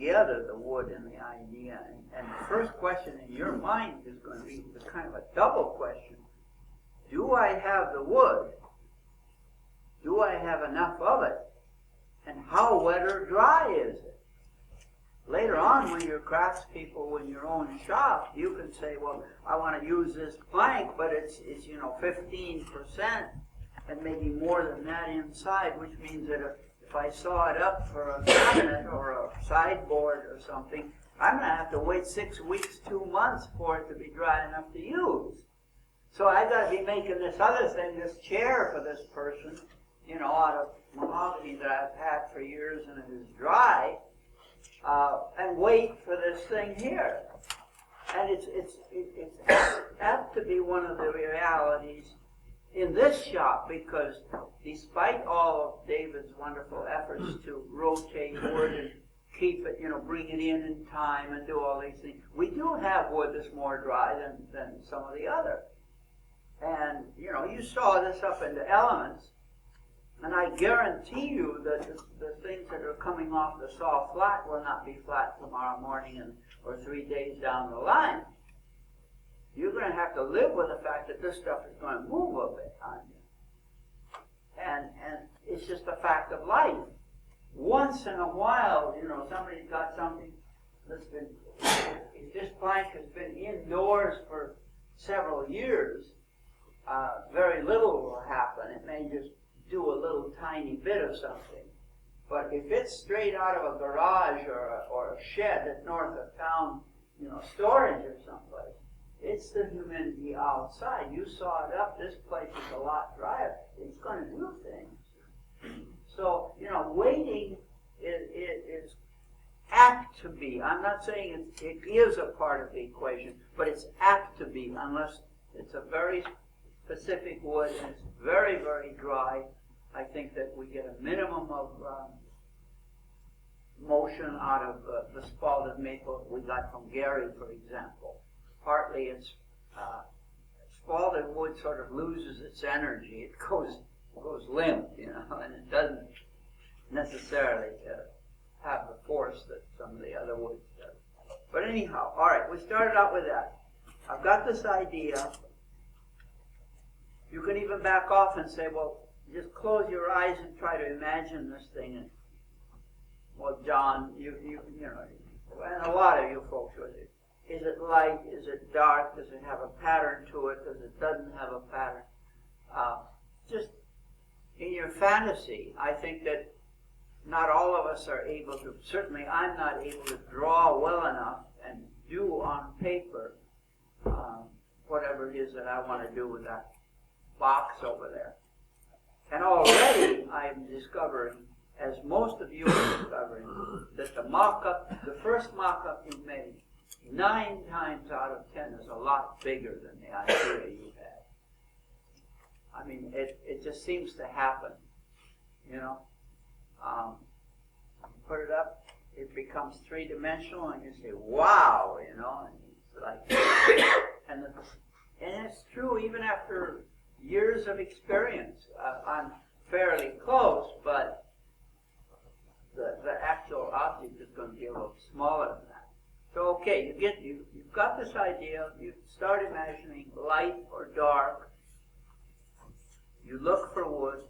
together, the wood and the idea. And the first question in your mind is going to be the kind of a double question. Do I have the wood? Do I have enough of it? And how wet or dry is it? Later on, when you're craftspeople in your own shop, you can say, well, I want to use this plank, but it's 15% and maybe more than that inside, which means that if I saw it up for a cabinet or a sideboard or something, I'm going to have to wait 6 weeks, 2 months for it to be dry enough to use. So I've got to be making this other thing, this chair for this person, out of mahogany that I've had for years and it is dry, and wait for this thing here. And it's apt to be one of the realities in this shop, because despite all of David's wonderful efforts to rotate wood and keep it, bring it in time and do all these things, we do have wood that's more dry than some of the other. And, you saw this up into elements, and I guarantee you that the things that are coming off the saw flat will not be flat tomorrow morning or 3 days down the line. You're going to have to live with the fact that this stuff is going to move a bit on you. And it's just a fact of life. Once in a while, somebody's got something that's been, if this plank has been indoors for several years, very little will happen. It may just do a little tiny bit of something. But if it's straight out of a garage or a shed at north of town, storage or someplace, it's the humidity outside. You saw it up. This place is a lot drier. It's going to do things. So, waiting is apt to be. I'm not saying it is a part of the equation, but it's apt to be, unless it's a very specific wood and it's very, very dry. I think that we get a minimum of motion out of the spalted maple we got from Gary, for example. Partly it's spalted wood sort of loses its energy. It goes limp, and it doesn't necessarily have the force that some of the other woods does. But anyhow, all right, we started out with that. I've got this idea. You can even back off and say, well, just close your eyes and try to imagine this thing. And, well, John, you and a lot of you folks with it. Is it light? Is it dark? Does it have a pattern to it? Does it doesn't have a pattern? Just in your fantasy, I think that not all of us are able to, certainly I'm not able to draw well enough and do on paper whatever it is that I want to do with that box over there. And already I'm discovering, as most of you are discovering, that the first mock-up you made, 9 times out of 10 is a lot bigger than the idea you had. I mean, it just seems to happen, Put it up, it becomes 3-dimensional, and you say, wow, and it's like, and it's true even after years of experience. I'm fairly close, but the actual object is going to be a little smaller than that. So okay, you've got this idea, you start imagining light or dark, you look for wood,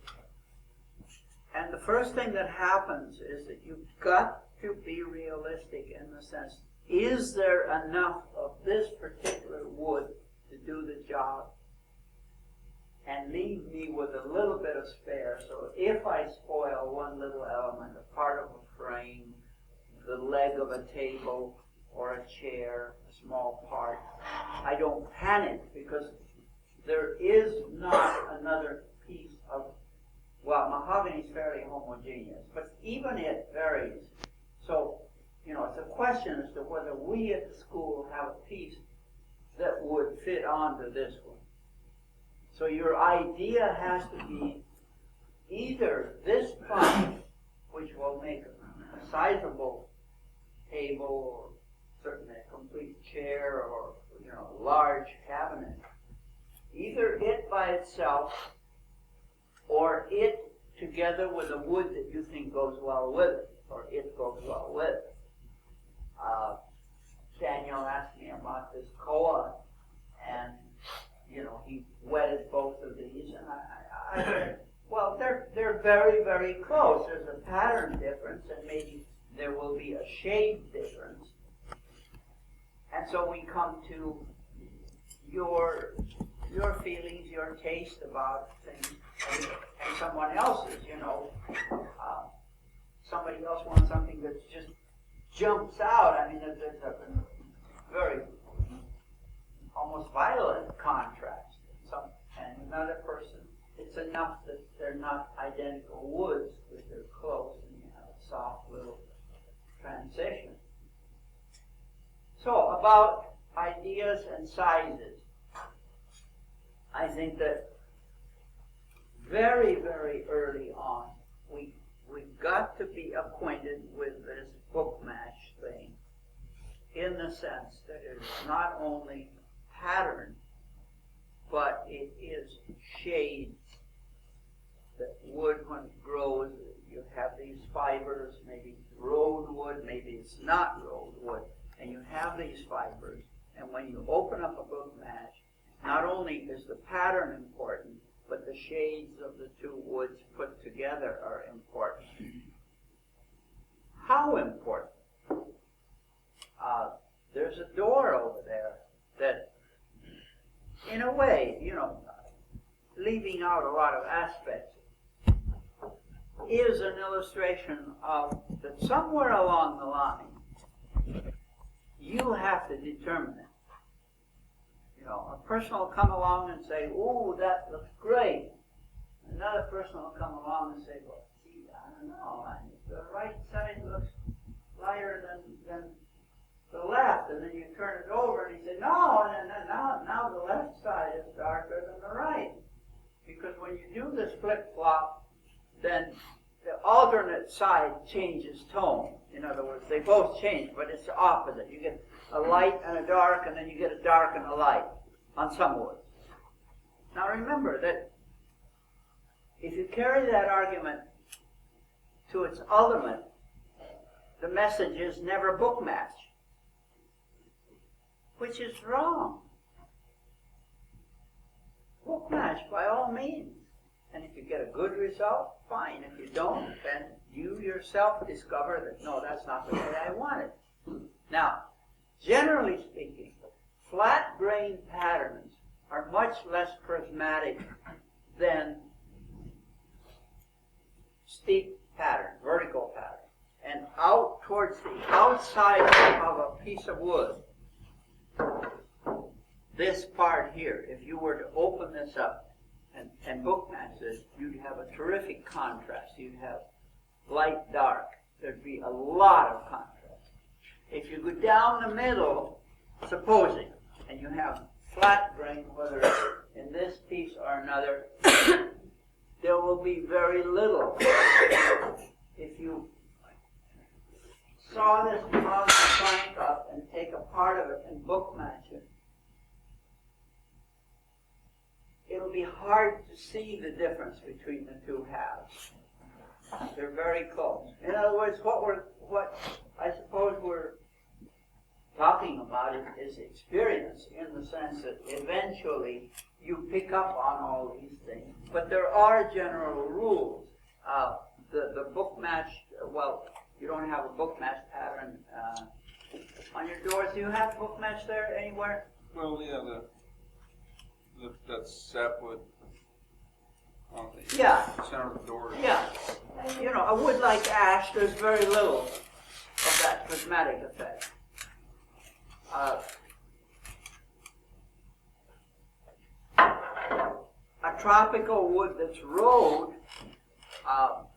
and the first thing that happens is that you've got to be realistic in the sense, is there enough of this particular wood to do the job? And leave me with a little bit of spare, so if I spoil one little element, a part of a frame, the leg of a table, or a chair, a small part, I don't panic, because there is not another piece of, well, mahogany is fairly homogeneous, but even it varies. So, it's a question as to whether we at the school have a piece that would fit onto this one. So your idea has to be either this plank, which will make a sizable table, or certainly a complete chair, or a large cabinet. Either it by itself, or it together with a wood that you think goes well with it, or it goes well with it. Daniel asked me about this koa, and he wetted both of these, and I said, well, they're very, very close. There's a pattern difference, and maybe there will be a shade difference. And so we come to your feelings, your taste about things, and someone else's. Somebody else wants something that just jumps out. I mean, there's a very almost violent contrast. And another person, it's enough that they're not identical woods, but they're close, and you have a soft little transition. So, about ideas and sizes, I think that very, very early on, we've got to be acquainted with this book match thing, in the sense that it is not only pattern, but it is shades. That wood, when it grows, you have these fibers, maybe it's roadwood, maybe it's not roadwood, and you have these fibers, and when you open up a book match, not only is the pattern important, but the shades of the two woods put together are important. How important? There's a door over there that, in a way, leaving out a lot of aspects, is an illustration of that somewhere along the line, you have to determine it. A person will come along and say, "Ooh, that looks great." Another person will come along and say, "Well, gee, I don't know. The right side looks lighter than the left." And then you turn it over and he said, "No, and then now the left side is darker than the right." Because when you do this flip-flop, then the alternate side changes tone. In other words, they both change, but it's the opposite. You get a light and a dark, and then you get a dark and a light on some woods. Now remember that if you carry that argument to its ultimate, the message is never book match, which is wrong. Book match by all means. And if you get a good result, fine. If you don't, then you yourself discover that, no, that's not the way I want it. Now, generally speaking, flat-grained patterns are much less prismatic than steep pattern, vertical pattern. And out towards the outside of a piece of wood, this part here, if you were to open this up and book match this, you'd have a terrific contrast. You'd have light, dark. There'd be a lot of contrast. If you go down the middle, supposing, and you have flat grain, whether it's in this piece or another, there will be very little. If you saw this mountain plank up and take a part of it and book match it, it'll be hard to see the difference between the two halves. They're very close. In other words, what I suppose we're talking about is experience, in the sense that eventually you pick up on all these things. But there are general rules. The book match, well, you don't have a book match pattern on your doors. Do you have book match there anywhere? Well, yeah, that sapwood on the center of the door. Yeah. A wood like ash, there's very little of that prismatic effect. A tropical wood that's rolled,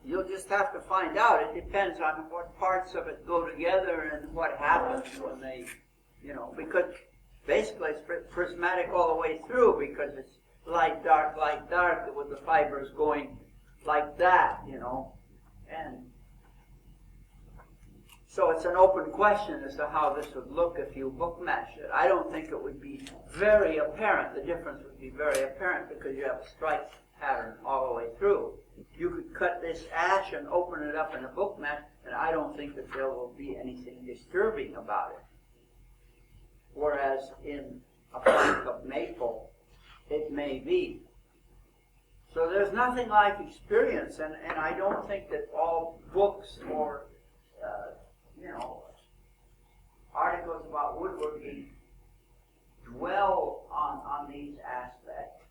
you'll just have to find out. It depends on what parts of it go together and what happens when they, because basically it's prismatic all the way through, because it's light, dark, with the fibers going like that, and so it's an open question as to how this would look if you book matched it. I don't think it would be very apparent. The difference would be very apparent because you have stripes pattern all the way through. You could cut this ash and open it up in a book match, and I don't think that there will be anything disturbing about it. Whereas in a plank of maple, it may be. So there's nothing like experience, and I don't think that all books or, articles about woodworking dwell on these aspects.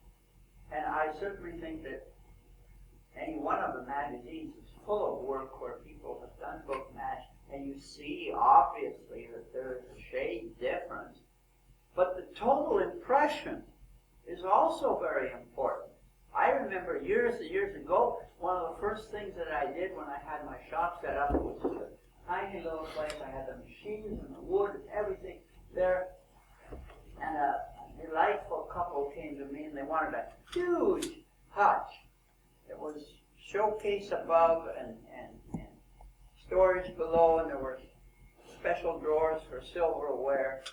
And I certainly think that any one of the magazines is full of work where people have done book match, and you see obviously that there is a shade difference. But the total impression is also very important. I remember years and years ago, one of the first things that I did when I had my shop set up, it was just a tiny little place. I had the machines and the wood and everything there. And a delightful couple came to me and they wanted a huge hutch. It was showcase above and storage below, and there were special drawers for silverware.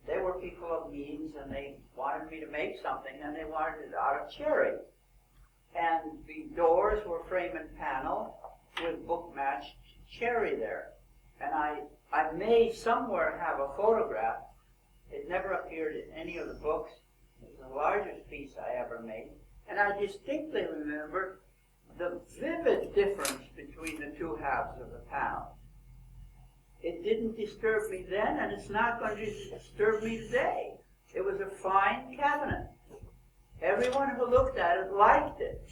They were people of means, and they wanted me to make something, and they wanted it out of cherry. And the doors were frame and panel with book-matched cherry there. And I may somewhere have a photograph. It never appeared in any of the books. It was the largest piece I ever made. And I distinctly remember the vivid difference between the two halves of the panel. It didn't disturb me then, and it's not going to disturb me today. It was a fine cabinet. Everyone who looked at it liked it.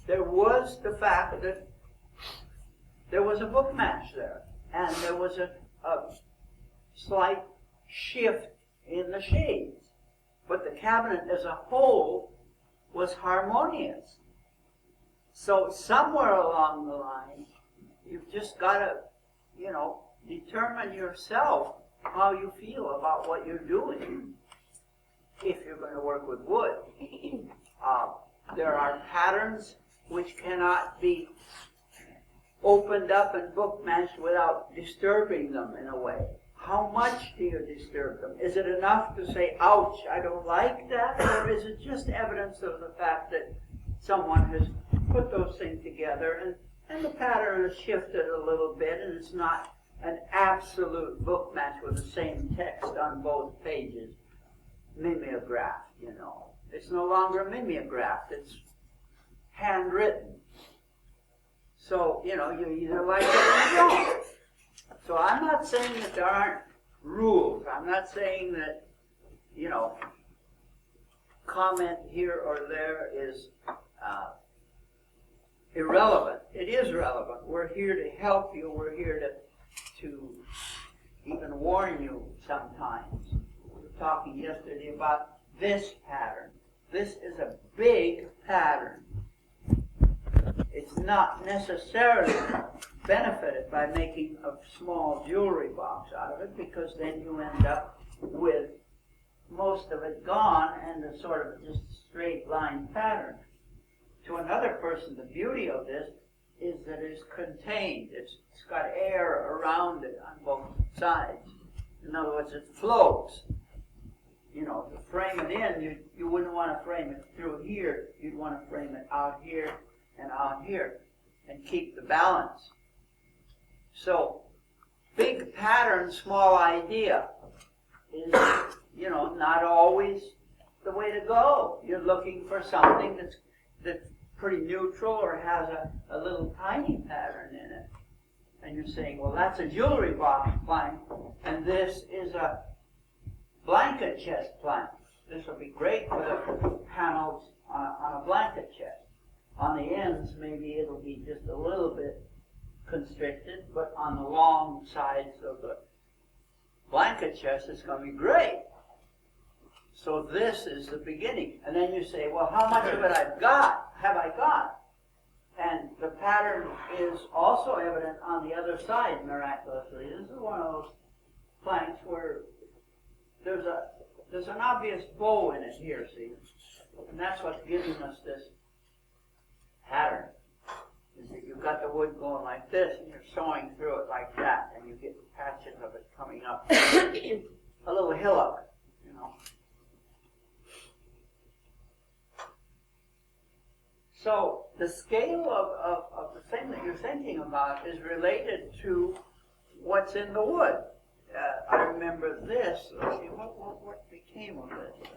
There was the fact that there was a book match there, and there was a slight shift in the shades. But the cabinet as a whole was harmonious. So somewhere along the line, you've just got to, determine yourself how you feel about what you're doing if you're going to work with wood. There are patterns which cannot be opened up and book matched without disturbing them in a way. How much do you disturb them? Is it enough to say, ouch, I don't like that? Or is it just evidence of the fact that someone has put those things together and the pattern has shifted a little bit, and it's not an absolute book match with the same text on both pages, mimeographed, It's no longer mimeographed, it's handwritten. So, you either like it or you don't. So I'm not saying that there aren't rules. I'm not saying that, comment here or there is irrelevant. It is relevant. We're here to help you. We're here to even warn you sometimes. We were talking yesterday about this pattern. This is a big pattern. It's not necessarily benefited by making a small jewelry box out of it, because then you end up with most of it gone and a sort of just straight line pattern. To another person, the beauty of this is that it's contained. It's got air around it on both sides. In other words, it floats. To frame it in, you wouldn't want to frame it through here. You'd want to frame it out here and out here and keep the balance. So, big pattern, small idea is, not always the way to go. You're looking for something that's pretty neutral or has a little tiny pattern in it. And you're saying, well, that's a jewelry box plank, and this is a blanket chest plank. This will be great for the panels on a blanket chest. On the ends, maybe it'll be just a little bit constricted, but on the long sides of the blanket chest, it's going to be great. So this is the beginning. And then you say, well, how much of it have I got? And the pattern is also evident on the other side, miraculously. This is one of those planks where there's an obvious bow in it here, see? And that's what's giving us this pattern. Is that you've got the wood going like this, and you're sawing through it like that, and you get patches of it coming up. A little hillock, So the scale of the thing that you're thinking about is related to what's in the wood. I remember this. Let's see, what became of this?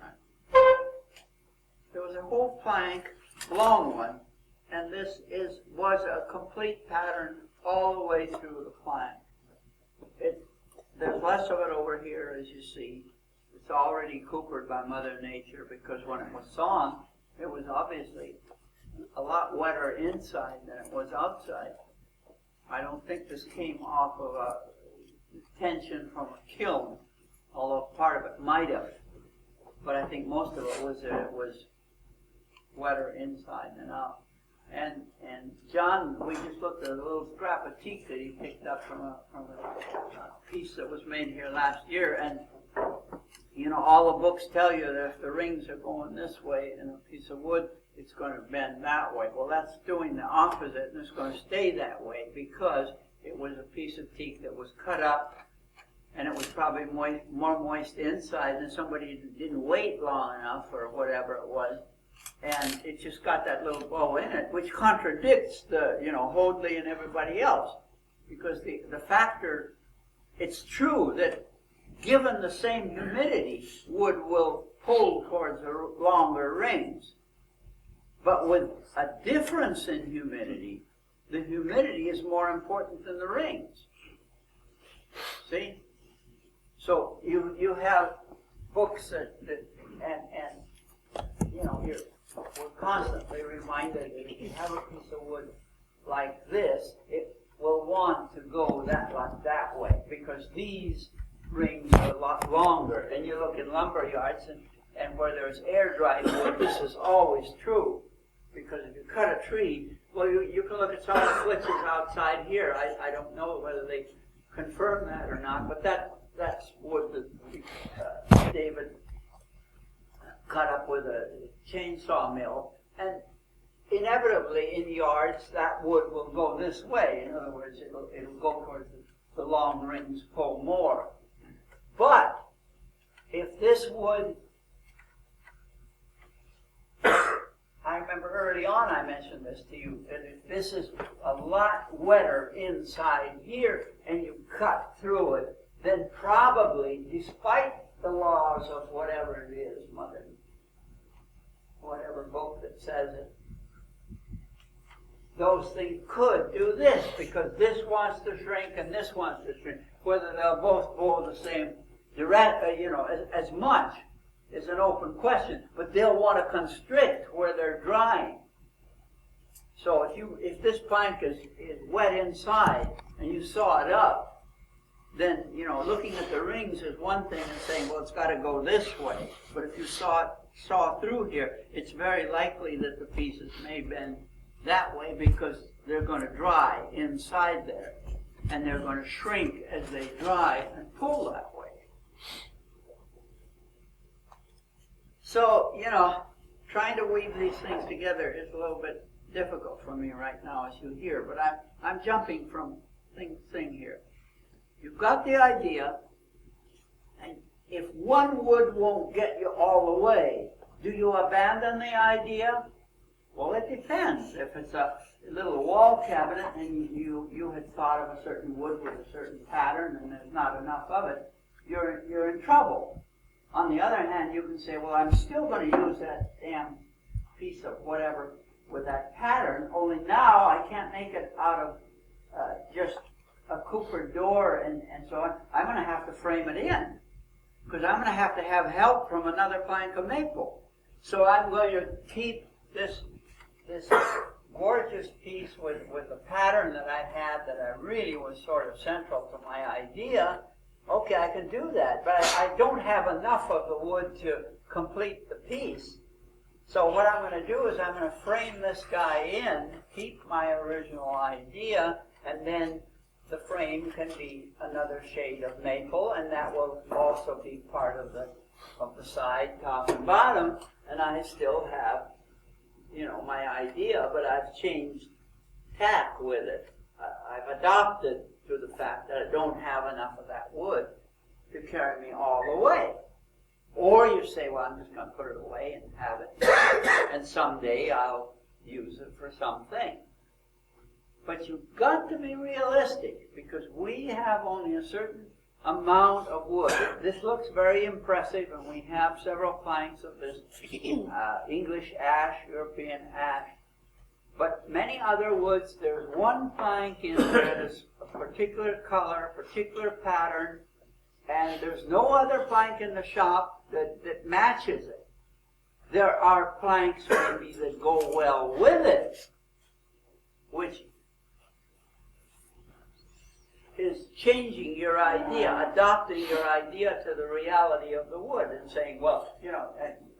There was a whole plank, long one, and this was a complete pattern all the way through the plank. There's less of it over here, as you see. It's already coopered by Mother Nature, because when it was sawn, it was obviously a lot wetter inside than it was outside. I don't think this came off of a tension from a kiln, although part of it might have. But I think most of it was that it was wetter inside than out. And John, we just looked at a little scrap of teak that he picked up from a piece that was made here last year, and you know, all the books tell you that if the rings are going this way in a piece of wood, it's going to bend that way. Well, that's doing the opposite, and it's going to stay that way because it was a piece of teak that was cut up, and it was probably more moist inside than somebody didn't wait long enough or whatever it was, and it just got that little bow in it, which contradicts the, you know, Hoadley and everybody else, because the factor, it's true that given the same humidity, wood will pull towards the longer rings. But with a difference in humidity, the humidity is more important than the rings. See? So you have books that you know, we're constantly reminded that if you have a piece of wood like this, it will want to go that way, because these rings are a lot longer. And you look in lumber yards, and where there's air-dried wood, this is always true. Because if you cut a tree, well, you can look at some of the flitches outside here. I don't know whether they confirm that or not, but that's wood that David cut up with a chainsaw mill. And inevitably, in yards, that wood will go this way. In other words, it'll go towards the long rings, pull more. But if this wood, I remember early on I mentioned this to you, that if this is a lot wetter inside here and you cut through it, then probably, despite the laws of whatever it is, whatever book that says it, those things could do this, because this wants to shrink and this wants to shrink. Whether they'll both go the same direction, you know, as much is an open question, but they'll want to constrict where they're drying. So if this plank is wet inside and you saw it up, then, you know, looking at the rings is one thing and saying, well, it's got to go this way. But if you saw through here, it's very likely that the pieces may bend that way, because they're going to dry inside there, and they're going to shrink as they dry and pull that way. So, you know, trying to weave these things together is a little bit difficult for me right now, as you hear, but I'm jumping from thing here. You've got the idea, and if one wood won't get you all the way, do you abandon the idea? Well, it depends. If it's a little wall cabinet and you had thought of a certain wood with a certain pattern and there's not enough of it, you're in trouble. On the other hand, you can say, well, I'm still going to use that damn piece of whatever with that pattern, only now I can't make it out of just a coopered door and so on. I'm going to have to frame it in, because I'm going to have help from another plank of maple. So I'm going to keep this gorgeous piece with the pattern that I had, that I really was sort of central to my idea. Okay, I can do that, but I don't have enough of the wood to complete the piece. So what I'm going to do is I'm going to frame this guy in, keep my original idea, and then the frame can be another shade of maple, and that will also be part of the side, top, and bottom, and I still have, you know, my idea, but I've changed tack with it. I've adopted to the fact that I don't have enough of that wood to carry me all the way. Or you say, well, I'm just going to put it away and have it, and someday I'll use it for something. But you've got to be realistic, because we have only a certain amount of wood. This looks very impressive, and we have several planks of this English ash, European ash. But many other woods, there's one plank in there that is a particular color, particular pattern, and there's no other plank in the shop that matches it. There are planks maybe that go well with it, which is changing your idea, adopting your idea to the reality of the wood and saying, well, you know,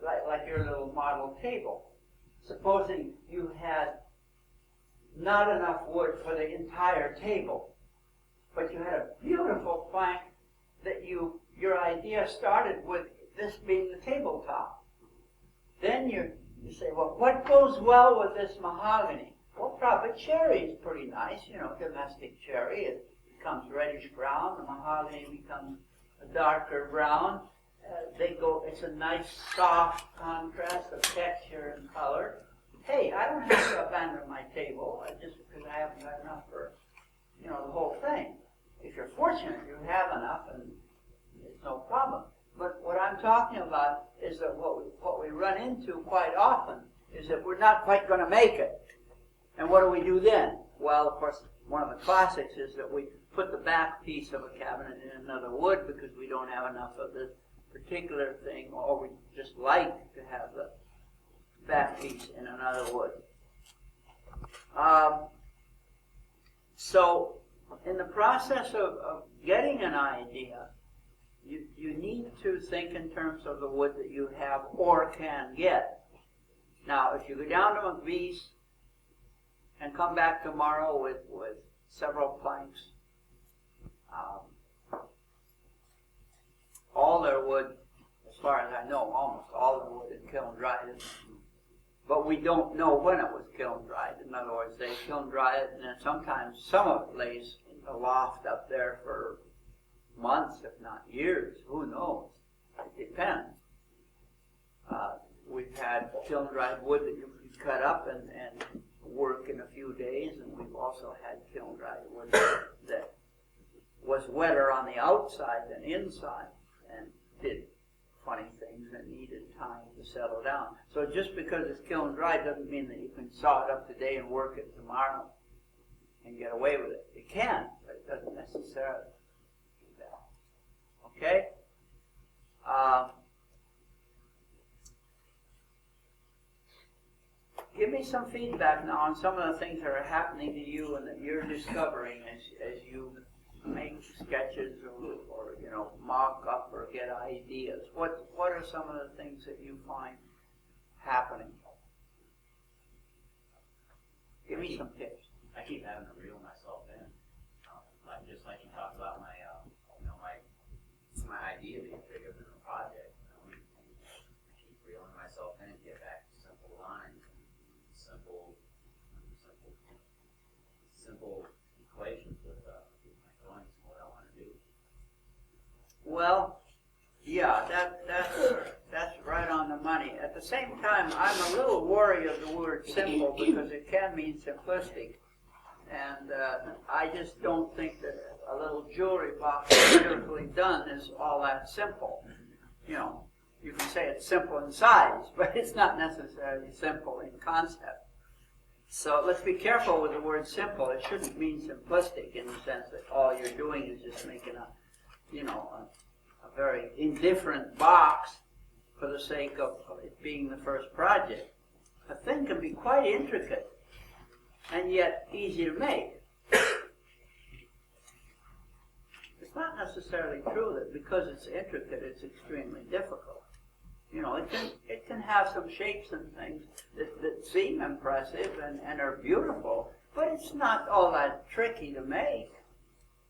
like your little model table. Supposing you had not enough wood for the entire table, but you had a beautiful plank that your idea started with this being the tabletop. Then you say, well, what goes well with this mahogany? Well, probably cherry is pretty nice, you know, domestic cherry. It becomes reddish brown. The mahogany becomes a darker brown. It's a nice soft contrast of texture and color. Hey, I don't have to abandon my table just because I haven't got enough for, you know, the whole thing. If you're fortunate, you have enough, and it's no problem. But what I'm talking about is that what we run into quite often is that we're not quite going to make it. And what do we do then? Well, of course, one of the classics is that we put the back piece of a cabinet in another wood because we don't have enough of this particular thing, or we just like to have the back piece in another wood. So, in the process of getting an idea, you need to think in terms of the wood that you have or can get. Now, if you go down to McVee's and come back tomorrow with several planks, all their wood, as far as I know, almost all the wood is kiln dried. But we don't know when it was kiln dried. In other words, they kiln dry it, and then sometimes some of it lays in the loft up there for months, if not years. Who knows? It depends. We've had kiln dried wood that you can cut up and work in a few days, and we've also had kiln dried wood that was wetter on the outside than inside and did funny things and needed time to settle down. So just because it's kiln dried doesn't mean that you can saw it up today and work it tomorrow and get away with it. You can, but it doesn't necessarily do that. Okay? Give me some feedback now on some of the things that are happening to you and that you're discovering as you make sketches or you know, mock up or get ideas. What are some of the things that you find happening? Give me some tips. I keep having to reel myself in, just like you talked about my idea being bigger than a project. I keep reeling myself in, get back to simple lines, simple equations with my drawings and what I want to do. Well, yeah, that's right on the money. At the same time, I'm a little wary of the word simple because it can mean simplistic. And I just don't think that a little jewelry box beautifully done is all that simple. You know, you can say it's simple in size, but it's not necessarily simple in concept. So let's be careful with the word simple. It shouldn't mean simplistic in the sense that all you're doing is just making a very indifferent box for the sake of it being the first project. A thing can be quite intricate and yet easy to make. It's not necessarily true that because it's intricate, it's extremely difficult. You know, it can have some shapes and things that seem impressive and are beautiful, but it's not all that tricky to make.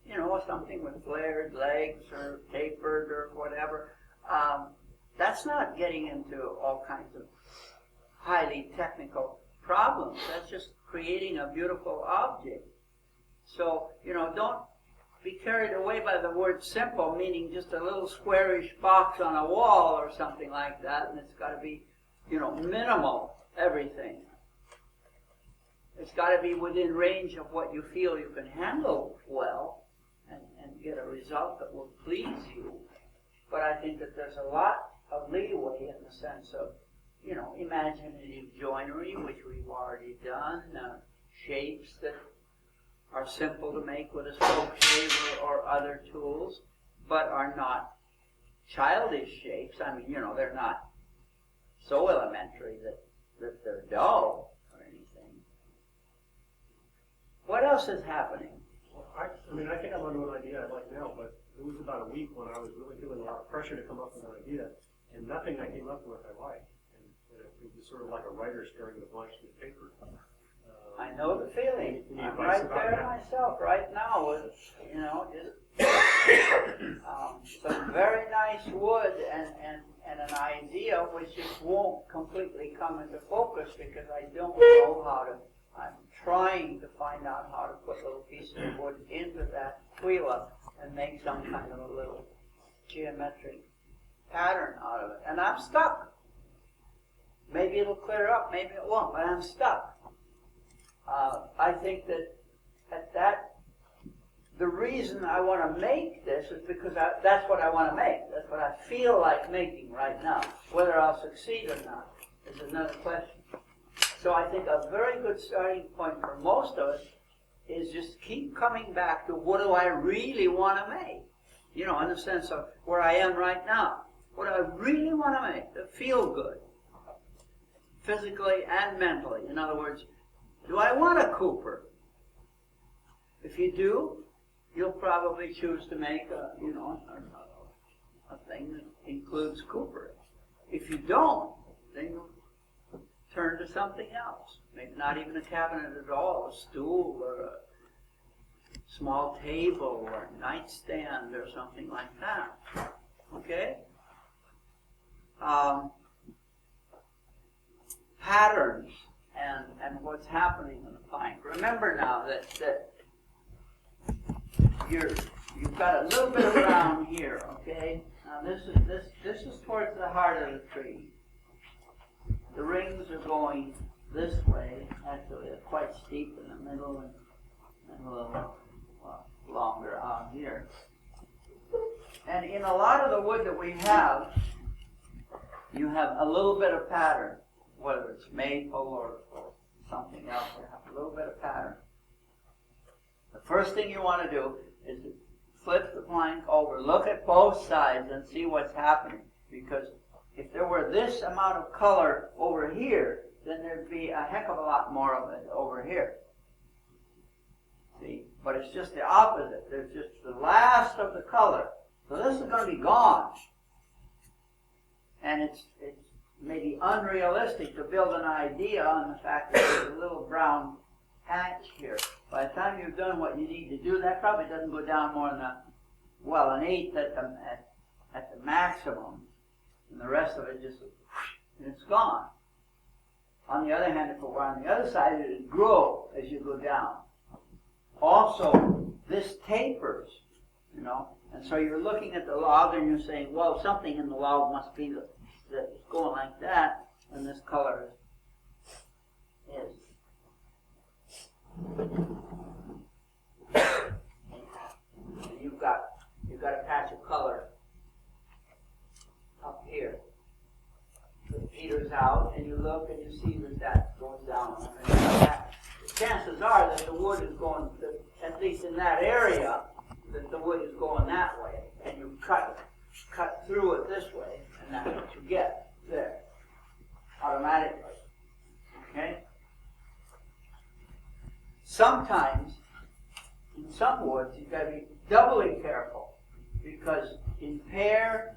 You know, something with flared legs or tapered or whatever. That's not getting into all kinds of highly technical problems. That's just creating a beautiful object. So, you know, don't be carried away by the word simple, meaning just a little squarish box on a wall or something like that, and it's got to be, you know, minimal, everything. it's got to be within range of what you feel you can handle well and get a result that will please you. But I think that there's a lot of leeway in the sense of, you know, imaginative joinery, which we've already done, shapes that are simple to make with a spoke shaver or other tools, but are not childish shapes. I mean, you know, they're not so elementary that they're dull or anything. What else is happening? Well, I mean, I think I'm onto an idea I like now, but it was about a week when I was really feeling a lot of pressure to come up with an idea, and nothing I came up with I liked. And it was sort of like a writer staring at a blank sheet of paper. I know the feeling. Any I'm advice right about there that? myself right now with, you know, just some very nice wood and an idea which just won't completely come into focus because I don't know how to. I'm trying to find out how to put little pieces of wood into that wheeler and make some kind of a little geometric pattern out of it. And I'm stuck. Maybe it'll clear up, maybe it won't, but I'm stuck. I think that the reason I want to make this is because that's what I want to make. That's what I feel like making right now. Whether I'll succeed or not is another question. So I think a very good starting point for most of us is just keep coming back to what do I really want to make? You know, in the sense of where I am right now. What do I really want to make that feel good? Physically and mentally. In other words, do I want a Cooper? If you do, you'll probably choose to make a thing that includes Cooper. If you don't, then you'll turn to something else. Maybe not even a cabinet at all, a stool or a small table or a nightstand or something like that. Okay? Patterns and what's happening in the pine. Remember now that you've got a little bit of ground here, okay? Now this is towards the heart of the tree. The rings are going this way. Actually, they're quite steep in the middle and a little longer out here. And in a lot of the wood that we have, you have a little bit of pattern, whether it's maple or something else, you have a little bit of pattern. The first thing you want to do is to flip the plank over, look at both sides and see what's happening. Because if there were this amount of color over here, then there'd be a heck of a lot more of it over here. See? But it's just the opposite. There's just the last of the color. So this is going to be gone. And it's maybe unrealistic to build an idea on the fact that there's a little brown patch here. By the time you've done what you need to do, that probably doesn't go down more than an eighth at the maximum. And the rest of it just, and it's gone. On the other hand, if it were on the other side, it would grow as you go down. Also, this tapers, you know, and so you're looking at the log and you're saying, well, something in the log must be that's going like that, and this color is. You've got a patch of color up here. It peters out, and you look and you see that goes down. The chances are that the wood is going, at least in that area, that the wood is going that way, and you cut through it this way, and that's what you get there, automatically. Okay? Sometimes, in some woods, you've got to be doubly careful, because in pear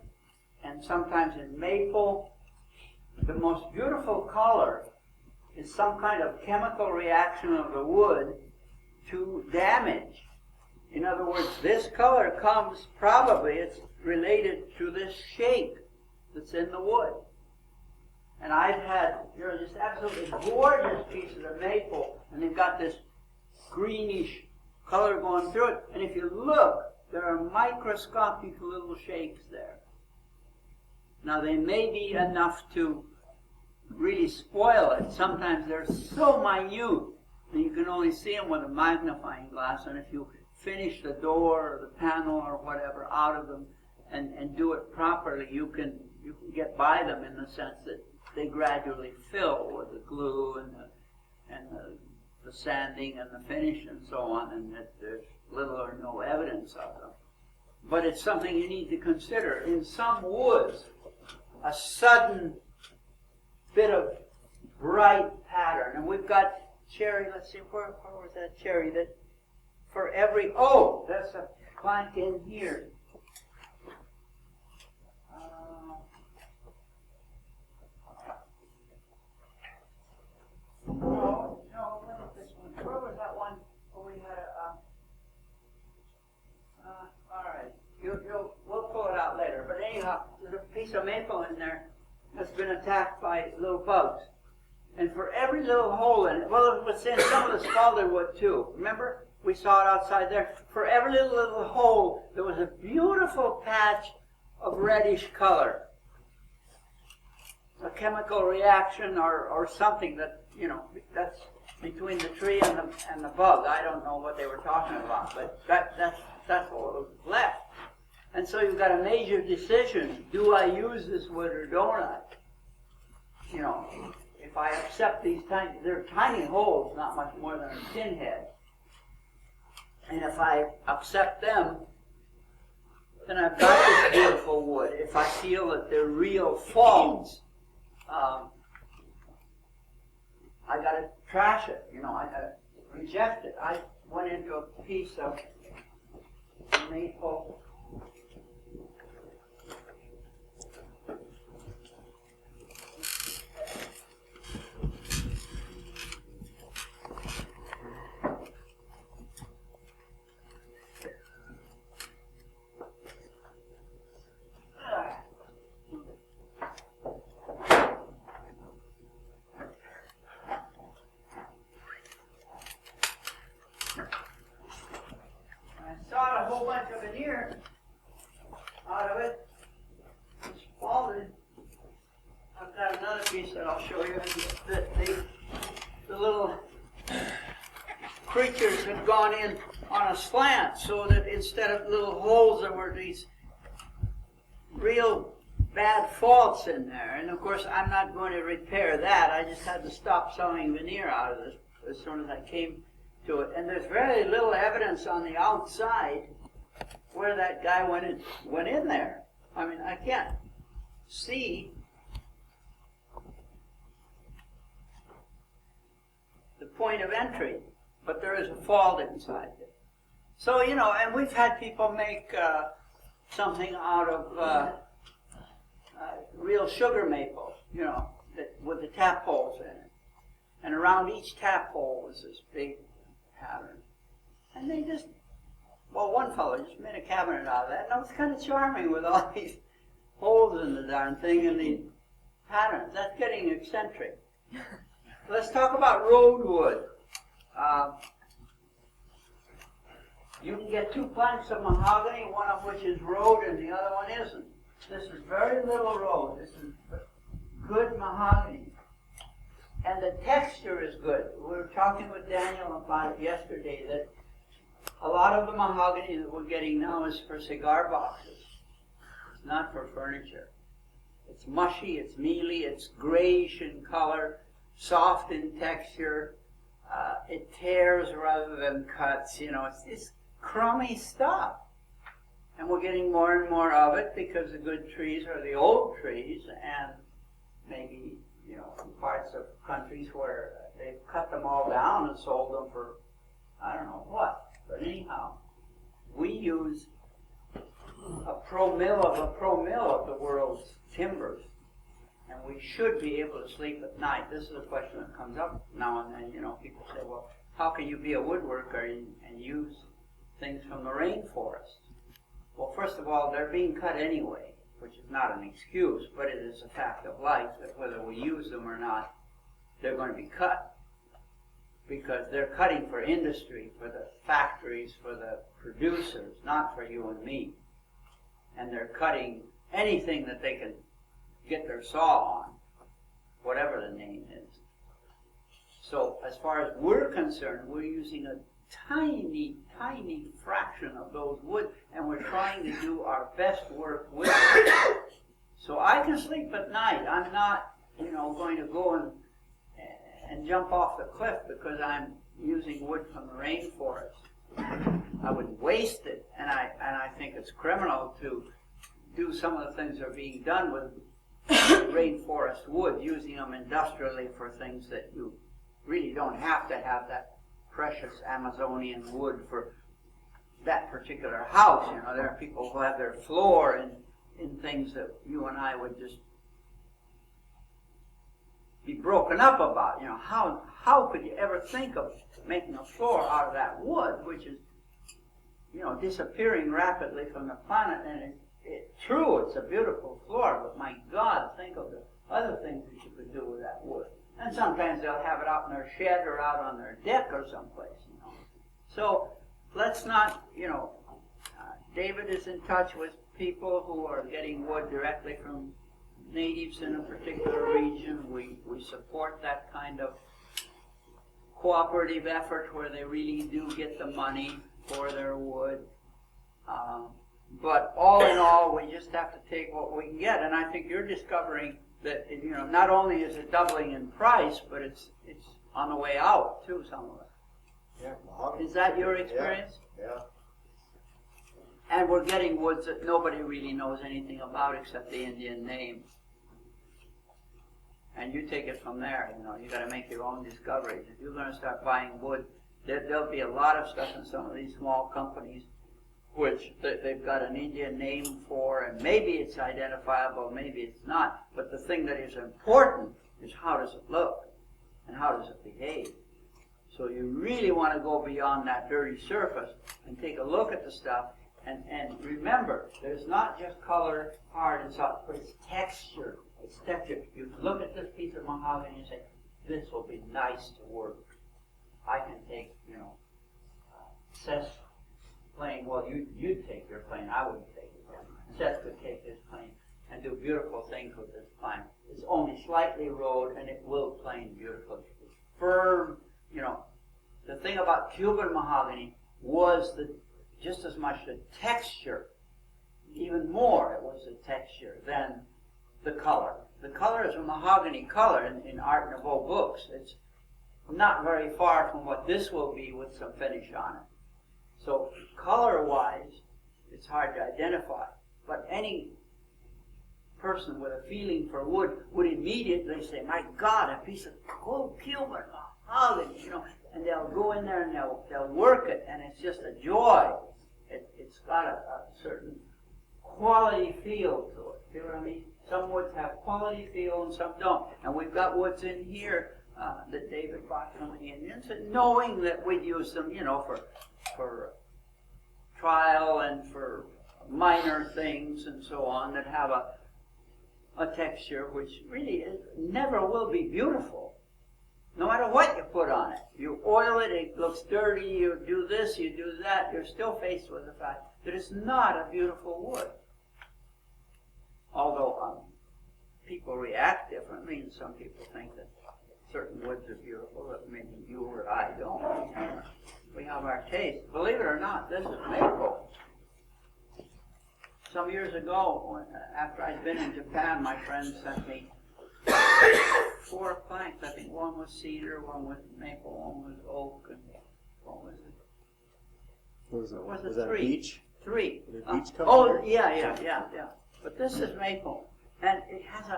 and sometimes in maple, the most beautiful color is some kind of chemical reaction of the wood to damage. In other words, this color comes, probably it's related to this shape that's in the wood. And I've had, just absolutely gorgeous pieces of maple, and they've got this greenish color going through it. And if you look, there are microscopic little shapes there. Now, they may be enough to really spoil it. Sometimes they're so minute and you can only see them with a magnifying glass, and if you finish the door or the panel or whatever out of them and do it properly, you can get by them in the sense that they gradually fill with the glue and the sanding and the finish and so on, and that there's little or no evidence of them. But it's something you need to consider. In some woods, a sudden bit of bright pattern, and we've got cherry, let's see, where was that cherry? That for every, oh, that's a plank in here. No, what is this one? Where was that one where we had all right, we'll pull it out later. But anyhow, there's a piece of maple in there that's been attacked by little bugs. And for every little hole in it, well, it was in some of the scalded wood too. Remember? We saw it outside there. For every little hole, there was a beautiful patch of reddish color. A chemical reaction or something that, that's between the tree and the bug. I don't know what they were talking about, but that's what was left. And so you've got a major decision. Do I use this wood or don't I? If I accept these they're tiny holes, not much more than a pinhead. And if I accept them, then I've got this beautiful wood. If I feel that they're real faults, I gotta trash it, I gotta reject it. I went into a piece of maple. Out of it, it's folded. I've got another piece that I'll show you. The little creatures have gone in on a slant, so that instead of little holes, there were these real bad faults in there. And of course, I'm not going to repair that. I just had to stop selling veneer out of this as soon as I came to it. And there's very little evidence on the outside where that guy went in there. I mean, I can't see the point of entry, but there is a fault inside it. So, and we've had people make something out of real sugar maple, with the tap holes in it. And around each tap hole is this big pattern. And they just, one fellow just made a cabinet out of that, and it was kind of charming with all these holes in the darn thing and these patterns. That's getting eccentric. Let's talk about roadwood. You can get 2 planks of mahogany, one of which is road and the other one isn't. This is very little road. This is good mahogany. And the texture is good. We were talking with Daniel about it yesterday, that a lot of the mahogany that we're getting now is for cigar boxes. It's not for furniture. It's mushy, it's mealy, it's grayish in color, soft in texture. It tears rather than cuts. It's crummy stuff. And we're getting more and more of it because the good trees are the old trees, and maybe, in parts of countries where they've cut them all down and sold them for I don't know what. But anyhow, we use a promille of the world's timbers, and we should be able to sleep at night. This is a question that comes up now and then. People say, well, how can you be a woodworker and use things from the rainforest? Well, first of all, they're being cut anyway, which is not an excuse, but it is a fact of life that whether we use them or not, they're going to be cut. Because they're cutting for industry, for the factories, for the producers, not for you and me. And they're cutting anything that they can get their saw on, whatever the name is. So a as far as we're concerned, we're using a tiny, tiny fraction of those wood, and we're trying to do our best work with it. So I can sleep at night. I'm not, going to go and jump off the cliff because I'm using wood from the rainforest. I would waste it, and I think it's criminal to do some of the things that are being done with rainforest wood, using them industrially for things that you really don't have to have that precious Amazonian wood for that particular house. There are people who have their floor in things that you and I would just be broken up about. How could you ever think of making a floor out of that wood, which is, disappearing rapidly from the planet? And it's true, it's a beautiful floor, but my God, think of the other things that you could do with that wood. And sometimes they'll have it out in their shed or out on their deck or someplace, So let's not, David is in touch with people who are getting wood directly from natives in a particular region. We support that kind of cooperative effort where they really do get the money for their wood. But all in all, we just have to take what we can get. And I think you're discovering that, not only is it doubling in price, but it's on the way out too, some of it. Yeah. Is that your experience? Yeah. And we're getting woods that nobody really knows anything about except the Indian name. And you take it from there, you got to make your own discoveries. If you're going to start buying wood, there'll be a lot of stuff in some of these small companies which they've got an Indian name for, and maybe it's identifiable, maybe it's not. But the thing that is important is how does it look and how does it behave. So you really want to go beyond that dirty surface and take a look at the stuff. And remember, there's not just color, hard and soft, but it's texture. It's texture. You look at this piece of mahogany and say, this will be nice to work. I can take, Seth's plane. Well, you'd take your plane. I wouldn't take it. Seth could take his plane and do beautiful things with this plane. It's only slightly rolled, and it will plane beautifully. It's firm. The thing about Cuban mahogany was just as much the texture, even more it was the texture than the color. The color is a mahogany color in Art Nouveau books. It's not very far from what this will be with some finish on it. So color-wise, it's hard to identify. But any person with a feeling for wood would immediately say, my God, a piece of cold Cuban mahogany, and they'll go in there and they'll work it, and it's just a joy. It's got a certain quality feel to it. You know what I mean? Some woods have quality feel and some don't. And we've got woods in here that David bought from the Indians, and knowing that we'd use them, for trial and for minor things and so on that have a texture which really never will be beautiful. No matter what you put on it. You oil it, it looks dirty, you do this, you do that, you're still faced with the fact that it's not a beautiful wood. Although people react differently, and some people think that certain woods are beautiful that maybe you or I don't. We have our taste. Believe it or not, this is maple. Some years ago, after I'd been in Japan, my friend sent me 4 planks. I think one was cedar, one was maple, one was oak, and what was it? Was that a beech? 3. Did a beech come there? Yeah. But this is maple, and it has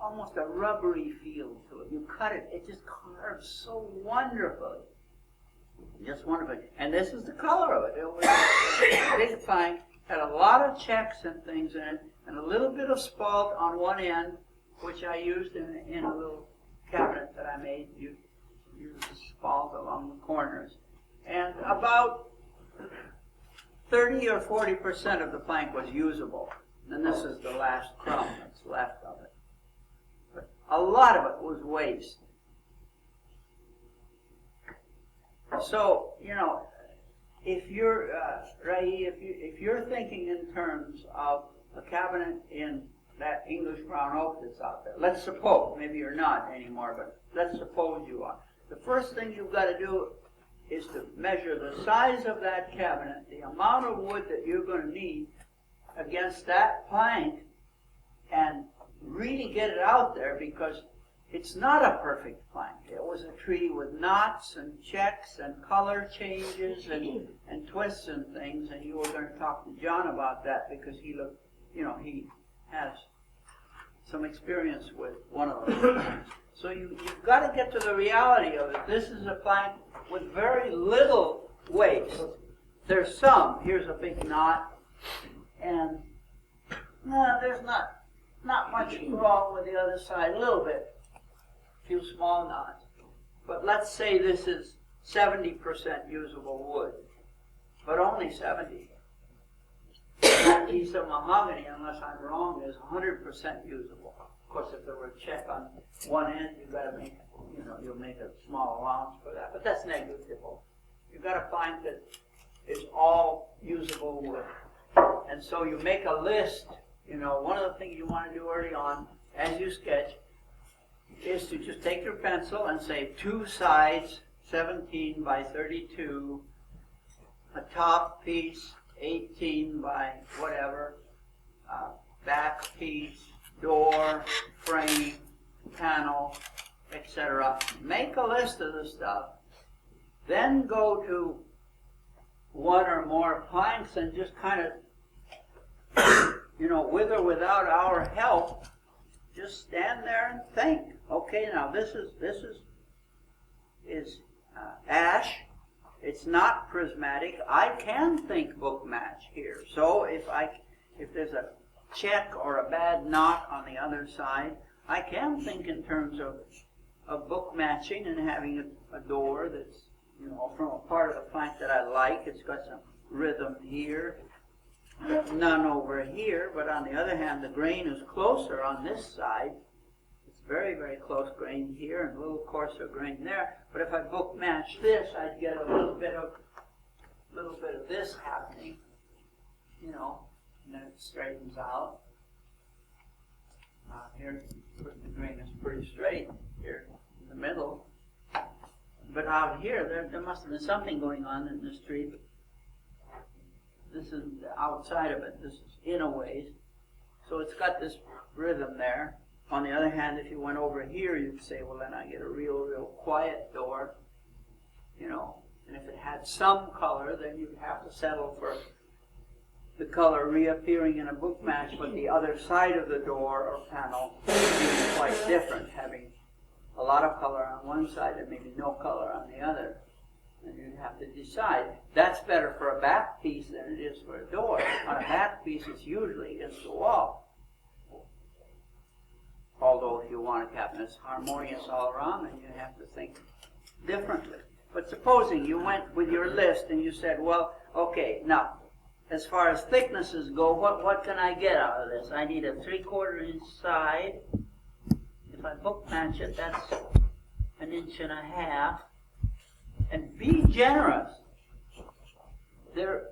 almost a rubbery feel to it. You cut it, it just carves so wonderfully. Just wonderfully. And this is the color of it. It was a big plank, had a lot of checks and things in it, and a little bit of spalt on one end, which I used in a little cabinet that I made. You use the spalt along the corners. And about 30 or 40% of the plank was usable. And this is the last crumb that's left of it. But a lot of it was waste. So, if you're, Rahi, if you're thinking in terms of a cabinet in that English brown oak that's out there, let's suppose, maybe you're not anymore, but let's suppose you are. the first thing you've got to do is to measure the size of that cabinet, the amount of wood that you're going to need against that plank, and really get it out there, because it's not a perfect plank. It was a tree with knots and checks and color changes and twists and things, and you were going to talk to John about that, because he looked, he has some experience with one of those planks. So you've got to get to the reality of it. This is a plank with very little waste. There's some. Here's a big knot, and there's not much wrong with the other side. A little bit, a few small knots. But let's say this is 70% usable wood, but only 70. That piece of mahogany, unless I'm wrong, is 100% usable. Of course, if there were a check on one end, you've got to make, you'll make a small allowance for that, but that's negligible. You've got to find that it's all usable wood. And so you make a list. One of the things you want to do early on, as you sketch, is to just take your pencil and say 2 sides, 17 by 32, a top piece, 18 by whatever, back piece, door, frame, panel, etc. Make a list of the stuff. Then go to one or more planks and just kind of, with or without our help, just stand there and think. Okay, now this is ash. It's not prismatic. I can think book match here. So if there's a check or a bad knot on the other side, I can think in terms of book matching and having a door that's, from a part of the plank that I like. It's got some rhythm here, none over here, but on the other hand, the grain is closer on this side. It's very, very close grain here and a little coarser grain there. But if I book match this, I'd get a little bit of this happening, and then it straightens out. Here, the grain is pretty straight here in the middle. But out here, there must have been something going on in this tree. But this isn't the outside of it. This is in a ways. So it's got this rhythm there. On the other hand, if you went over here, you'd say, well, then I get a real, real quiet door, And if it had some color, then you'd have to settle for the color reappearing in a book match, but the other side of the door or panel being quite different, having a lot of color on one side and maybe no color on the other. And you'd have to decide. That's better for a back piece than it is for a door. On a back piece, it's usually against the wall. Although if you want a cabinet that's harmonious all around, then you have to think differently. But supposing you went with your list and you said, well, okay, now, as far as thicknesses go, what can I get out of this? I need a 3/4 inch side. If I book match it, that's 1.5 inches. And be generous. There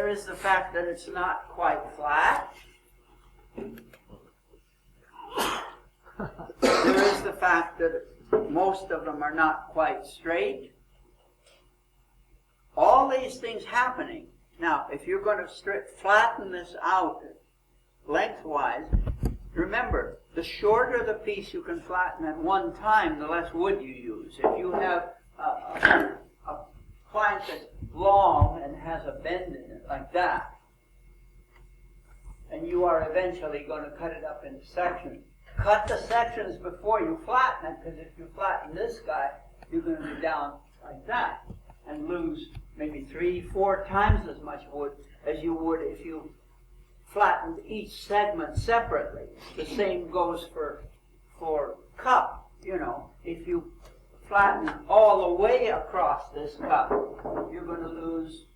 is the fact that it's not quite flat. There is the fact that most of them are not quite straight. All these things happening. Now, if you're going to flatten this out lengthwise, remember, the shorter the piece you can flatten at one time, the less wood you use. If you have a plank that's long and has a bend in it like that, and you are eventually going to cut it up into sections, cut the sections before you flatten it, because if you flatten this guy, you're going to be down like that and lose maybe 3-4 times as much wood as you would if you flattened each segment separately. The same goes for cup. If you flatten all the way across this cup, you're going to lose,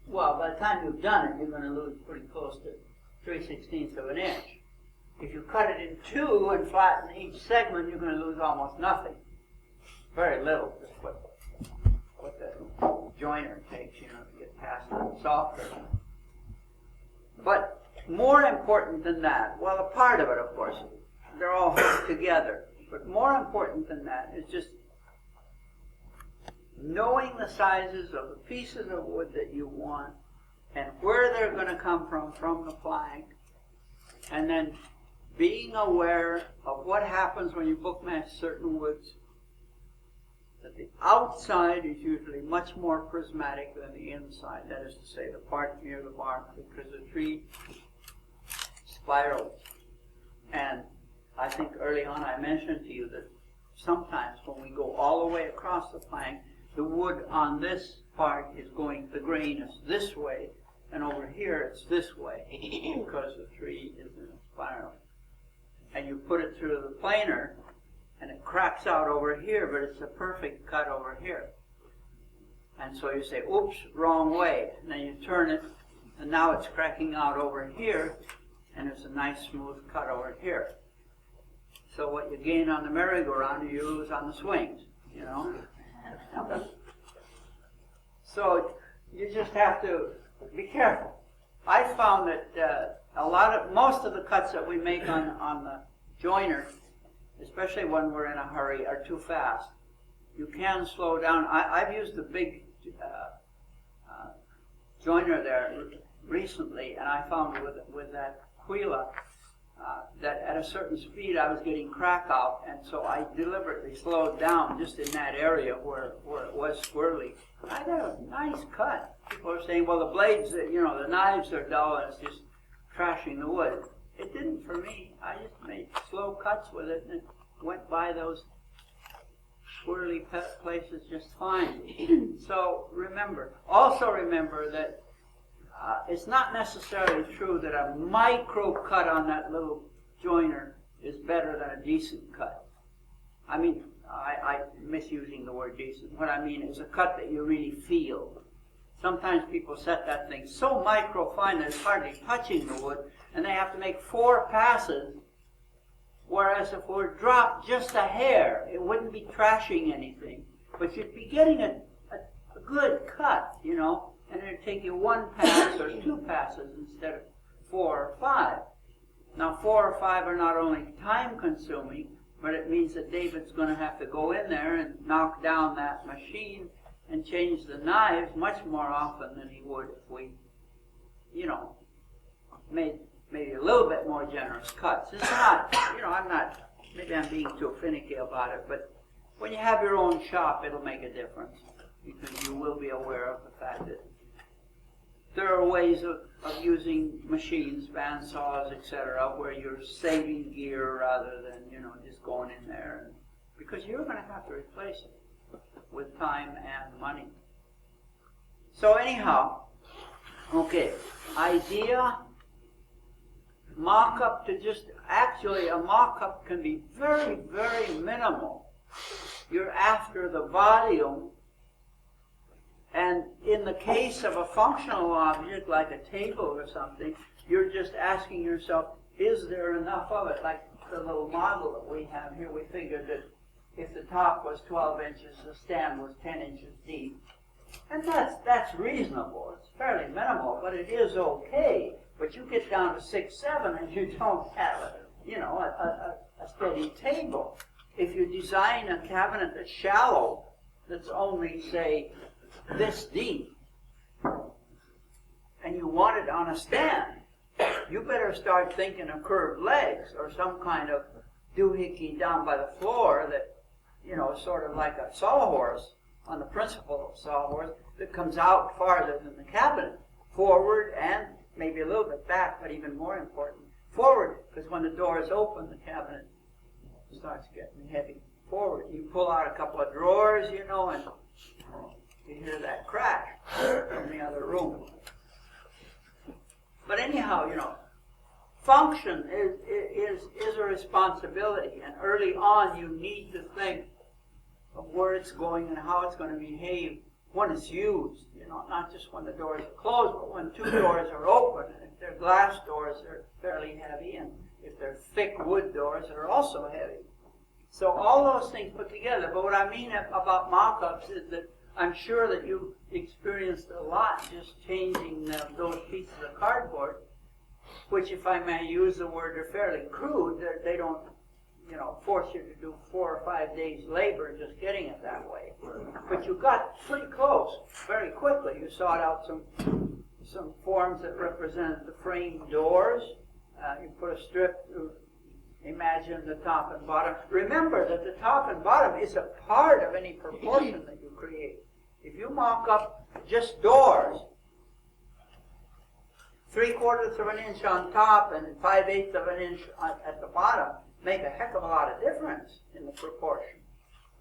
well, by the time you've done it, you're going to lose pretty close to 3/16 of an inch. If you cut it in two and flatten each segment, you're going to lose almost nothing. Very little, just what the joiner takes, to get past the softer. But more important than that, well, a part of it, of course, they're all hooked together. But more important than that is just knowing the sizes of the pieces of wood that you want and where they're going to come from the plank, and then being aware of what happens when you bookmatch certain woods, that the outside is usually much more prismatic than the inside. That is to say, the part near the bark, because the tree spirals. And I think early on I mentioned to you that sometimes when we go all the way across the plank, the wood on this part is going, the grain is this way, and over here it's this way, because the tree is in a spiral. And you put it through the planer, and it cracks out over here, but it's a perfect cut over here. And so you say, oops, wrong way. And then you turn it, and now it's cracking out over here, and it's a nice smooth cut over here. So what you gain on the merry-go-round, you lose on the swings, you know. So you just have to be careful. I found that most of the cuts that we make on the joiner, especially when we're in a hurry, are too fast. You can slow down. I've used the big joiner there recently, and I found with that Quila that at a certain speed I was getting crack out, and so I deliberately slowed down just in that area where it was squirrely. I got a nice cut. People are saying, well, the blades, the knives are dull and it's just trashing the wood. It didn't for me. I just made slow cuts with it and it went by those squirrely places just fine. So also remember that it's not necessarily true that a micro cut on that little joiner is better than a decent cut. I mean, I'm misusing the word decent. What I mean is a cut that you really feel. Sometimes people set that thing so micro fine that it's hardly touching the wood, and they have to make 4 passes, whereas if it were dropped just a hair, it wouldn't be trashing anything. But you'd be getting a good cut, and it'd take you 1 pass or 2 passes instead of 4 or 5. Now 4 or 5 are not only time consuming, but it means that David's going to have to go in there and knock down that machine and change the knives much more often than he would if we, made maybe a little bit more generous cuts. It's not, maybe I'm being too finicky about it, but when you have your own shop, it'll make a difference, because you will be aware of the fact that there are ways of using machines, bandsaws, etc., where you're saving gear rather than, just going in there, because you're going to have to replace it with time and money. So anyhow, okay, idea, mock-up to actually a mock-up can be very, very minimal. You're after the volume, and in the case of a functional object like a table or something, you're just asking yourself, is there enough of it? Like the little model that we have here, we figured that if the top was 12 inches, the stand was 10 inches deep. And that's reasonable. It's fairly minimal, but it is okay. But you get down to 6, 7, and you don't have a steady table. If you design a cabinet that's shallow, that's only, say, this deep, and you want it on a stand, you better start thinking of curved legs or some kind of doohickey down by the floor that, sort of like a sawhorse, on the principle of sawhorse, that comes out farther than the cabinet, forward and maybe a little bit back, but even more important, forward, because when the door is open, the cabinet starts getting heavy. Forward. You pull out a couple of drawers, and you hear that crash from the other room. But anyhow, function is a responsibility, and early on you need to think of where it's going and how it's going to behave when it's used, not just when the doors are closed, but when 2 doors are open. And if they're glass doors, they're fairly heavy, and if they're thick wood doors, they're also heavy. So all those things put together. But what I mean about mock-ups is that I'm sure that you experienced a lot just changing those pieces of cardboard, which, if I may use the word, are fairly crude. They don't force you to do 4 or 5 days labor just getting it that way. But you got pretty close very quickly. You sought out some forms that represented the frame doors. You put a strip to imagine the top and bottom. Remember that the top and bottom is a part of any proportion that you create. If you mock up just doors, 3/4 of an inch on top and 5/8 of an inch at the bottom, make a heck of a lot of difference in the proportion.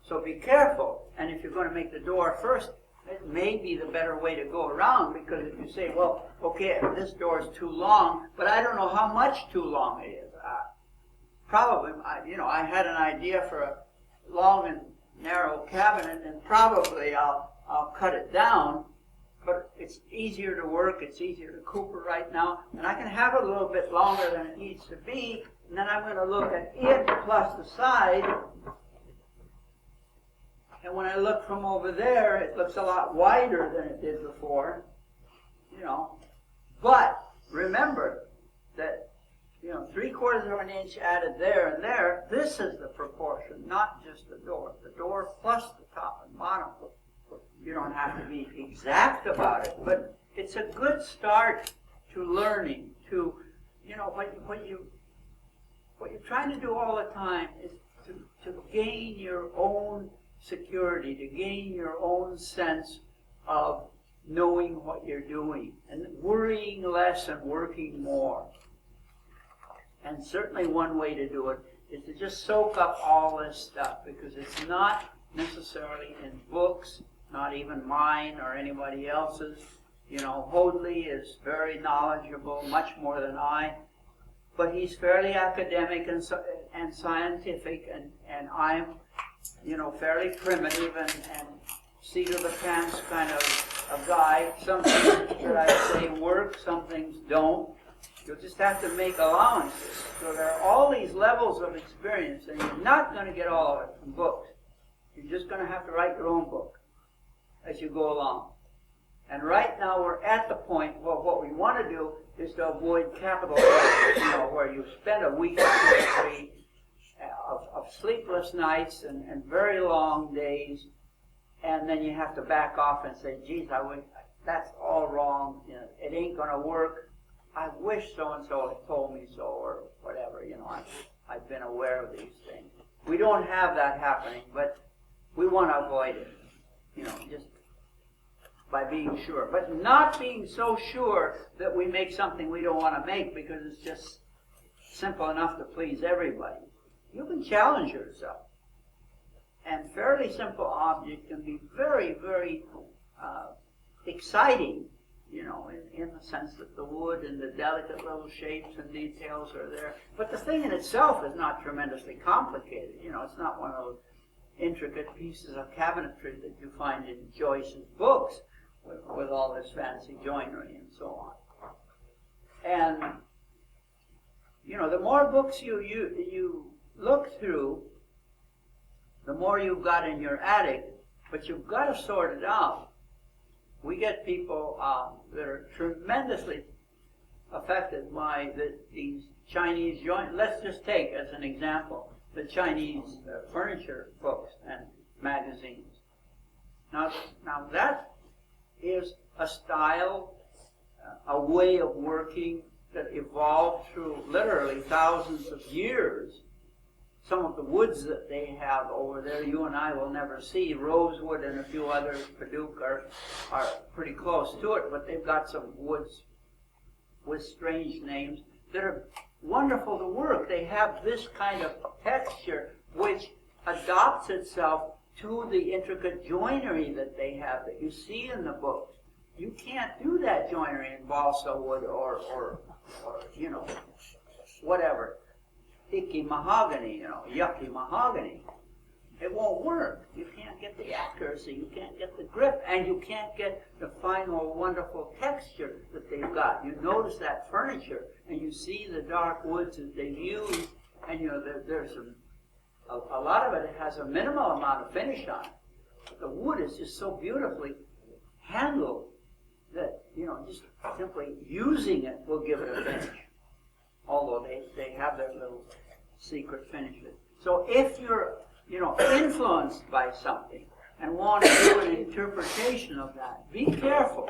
So be careful. And if you're going to make the door first, it may be the better way to go around, because if you say, well, okay, this door is too long, but I don't know how much too long it is. Probably, I had an idea for a long and narrow cabinet, and probably I'll cut it down, but it's easier to work, it's easier to cooper right now, and I can have it a little bit longer than it needs to be, and then I'm going to look at it plus the side, and when I look from over there, it looks a lot wider than it did before, But remember that, 3/4 of an inch added there and there, this is the proportion, not just the door. The door plus the top and bottom. You don't have to be exact about it, but it's a good start to learning, to, what you're trying to do all the time is to gain your own security, to gain your own sense of knowing what you're doing, and worrying less and working more. And certainly one way to do it is to just soak up all this stuff, because it's not necessarily in books, not even mine or anybody else's. Hoadley is very knowledgeable, much more than I, but he's fairly academic and scientific, and I'm, fairly primitive and seat of the pants kind of a guy. Some things that I say work, some things don't. You'll just have to make allowances. So there are all these levels of experience, and you're not going to get all of it from books. You're just going to have to write your own book as you go along. And right now we're at the point where what we want to do is to avoid capital errors, where you spend a week or 2 or 3 of sleepless nights and very long days, and then you have to back off and say, geez, that's all wrong. It ain't going to work. I wish so-and-so had told me so, or whatever, I've been aware of these things. We don't have that happening, but we want to avoid it, just by being sure. But not being so sure that we make something we don't want to make because it's just simple enough to please everybody. You can challenge yourself. And fairly simple objects can be very, very exciting, in the sense that the wood and the delicate little shapes and details are there. But the thing in itself is not tremendously complicated. It's not one of those intricate pieces of cabinetry that you find in Joyce's books with all this fancy joinery and so on. And, the more books you look through, the more you've got in your attic, but you've got to sort it out. We get people that are tremendously affected by these Chinese joint. Let's just take as an example the Chinese furniture books and magazines. Now that is a style, a way of working that evolved through literally thousands of years. Some of the woods that they have over there, you and I will never see. Rosewood and a few others, Paduke, are pretty close to it, but they've got some woods with strange names that are wonderful to work. They have this kind of texture which adopts itself to the intricate joinery that they have, that you see in the books. You can't do that joinery in balsa wood or whatever. Icky mahogany, yucky mahogany. It won't work. You can't get the accuracy, you can't get the grip, and you can't get the final, wonderful texture that they've got. You notice that furniture, and you see the dark woods that they've used, and there's a lot of it has a minimal amount of finish on it. But the wood is just so beautifully handled that, just simply using it will give it a finish. Although they have their little secret finishes. So if you're, influenced by something and want to do an interpretation of that, be careful.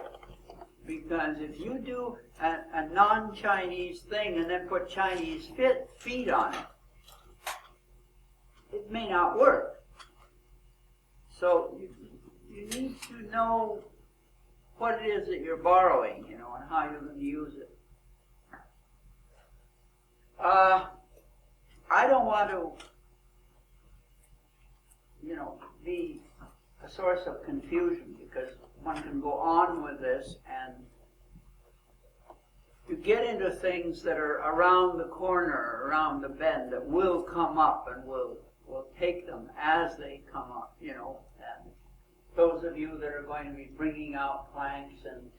Because if you do a non-Chinese thing and then put Chinese feet on it, it may not work. So you need to know what it is that you're borrowing, and how you're going to use it. I don't want to, be a source of confusion, because one can go on with this and you get into things that are around the corner, around the bend, that will come up, and we'll take them as they come up, and those of you that are going to be bringing out planks and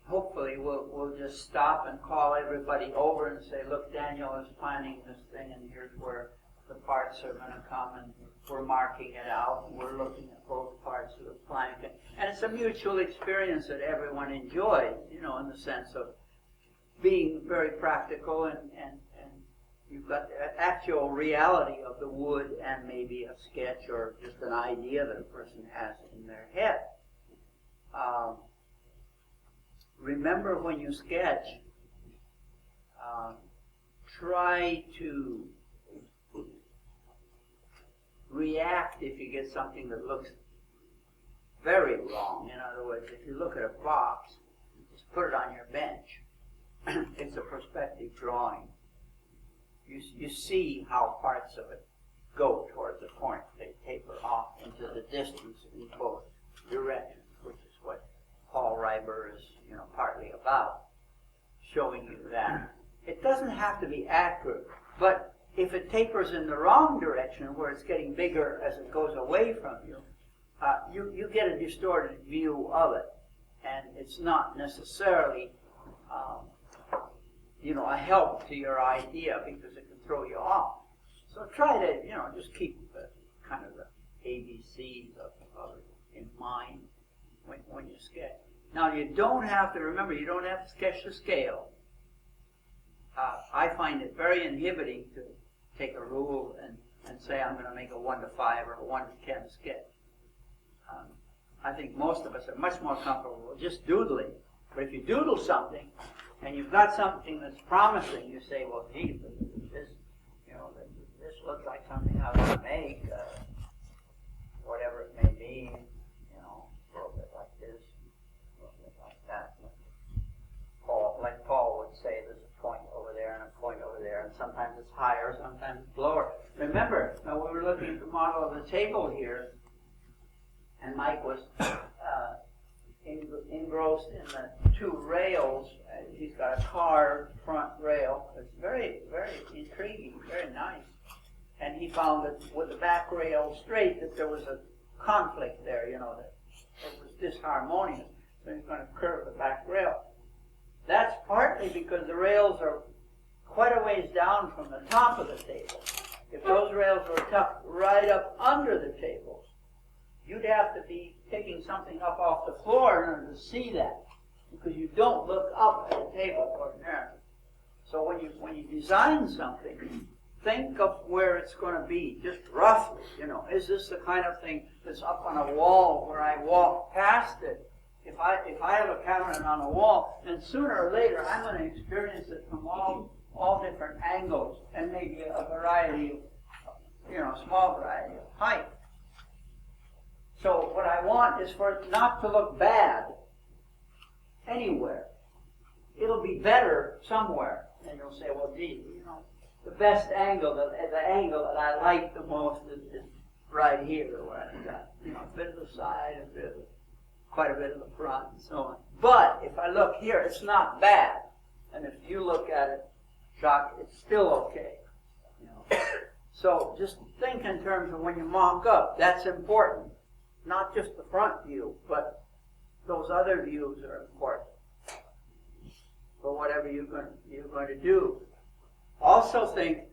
hopefully we'll just stop and call everybody over and say, look, Daniel is planning this thing, and here's where the parts are going to come, and we're marking it out, and we're looking at both parts of the plank. And it's a mutual experience that everyone enjoys, in the sense of being very practical, and you've got the actual reality of the wood and maybe a sketch or just an idea that a person has in their head. Remember, when you sketch, try to react if you get something that looks very wrong. In other words, if you look at a box, just put it on your bench. It's a perspective drawing. You see how parts of it go toward the point. They taper off into the distance in both directions, which is what Paul Reiber is, partly about, showing you that. It doesn't have to be accurate, but if it tapers in the wrong direction, where it's getting bigger as it goes away from you, you get a distorted view of it, and it's not necessarily, a help to your idea, because it can throw you off. So try to, just keep kind of the ABCs of it in mind when you sketch. Now, you don't have to, remember, you don't have to sketch to scale. I find it very inhibiting to take a rule and say I'm going to make a 1:5 or a 1:10 sketch. I think most of us are much more comfortable with just doodling. But if you doodle something and you've got something that's promising, you say, well, gee, this looks like something I want to make, whatever it may be, a little bit like this, a little bit like that. Like Paul would say, there's a point over there and a point over there, and sometimes it's higher, sometimes it's lower. Remember, we were looking at the model of the table here, and Mike was engrossed in the two rails. He's got a carved front rail. It's very, very intriguing, very nice. And he found that with the back rail straight, that there was a conflict there, that it was disharmonious. So he's going to curve the back rail. That's partly because the rails are quite a ways down from the top of the table. If those rails were tucked right up under the table, you'd have to be picking something up off the floor in order to see that, because you don't look up at the table ordinarily. So when you design something, think of where it's going to be, just roughly. Is this the kind of thing that's up on a wall where I walk past it? If I have a cabinet on a wall, then sooner or later I'm going to experience it from all different angles, and maybe a variety of, small variety of height. So what I want is for it not to look bad anywhere. It'll be better somewhere, and you'll say, well, gee, the best angle, the angle that I like the most is right here, where I've got, a bit of the side, quite a bit of the front, and so on. But if I look here, it's not bad. And if you look at it, Jacques, it's still okay. So just think in terms of when you mock up, that's important. Not just the front view, but those other views are important for whatever you're going to do. Also think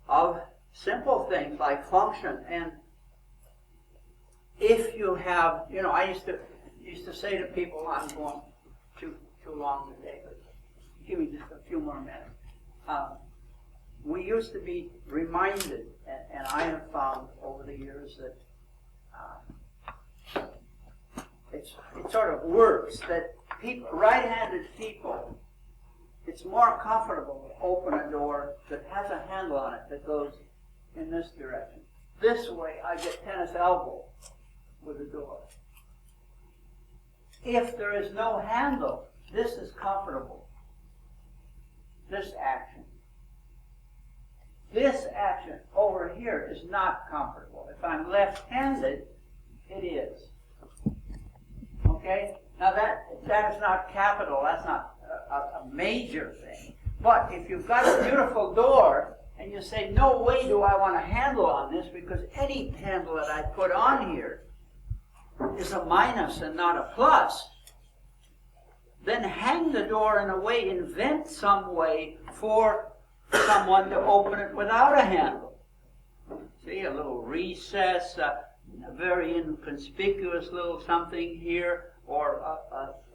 of simple things like function. And if you have, I used to say to people, I'm going too long today, but give me just a few more minutes. we used to be reminded, and I have found over the years that it sort of works, that people, right-handed people, it's more comfortable to open a door that has a handle on it that goes in this direction. This way I get tennis elbow with the door. If there is no handle, this is comfortable. This action. This action over here is not comfortable. If I'm left-handed, it is. Okay? Now that is not capital, that's not a major thing. But if you've got a beautiful door, and you say, no way do I want a handle on this, because any handle that I put on here is a minus and not a plus, then hang the door in a way, invent some way for someone to open it without a handle. See, a little recess, a very inconspicuous little something here, or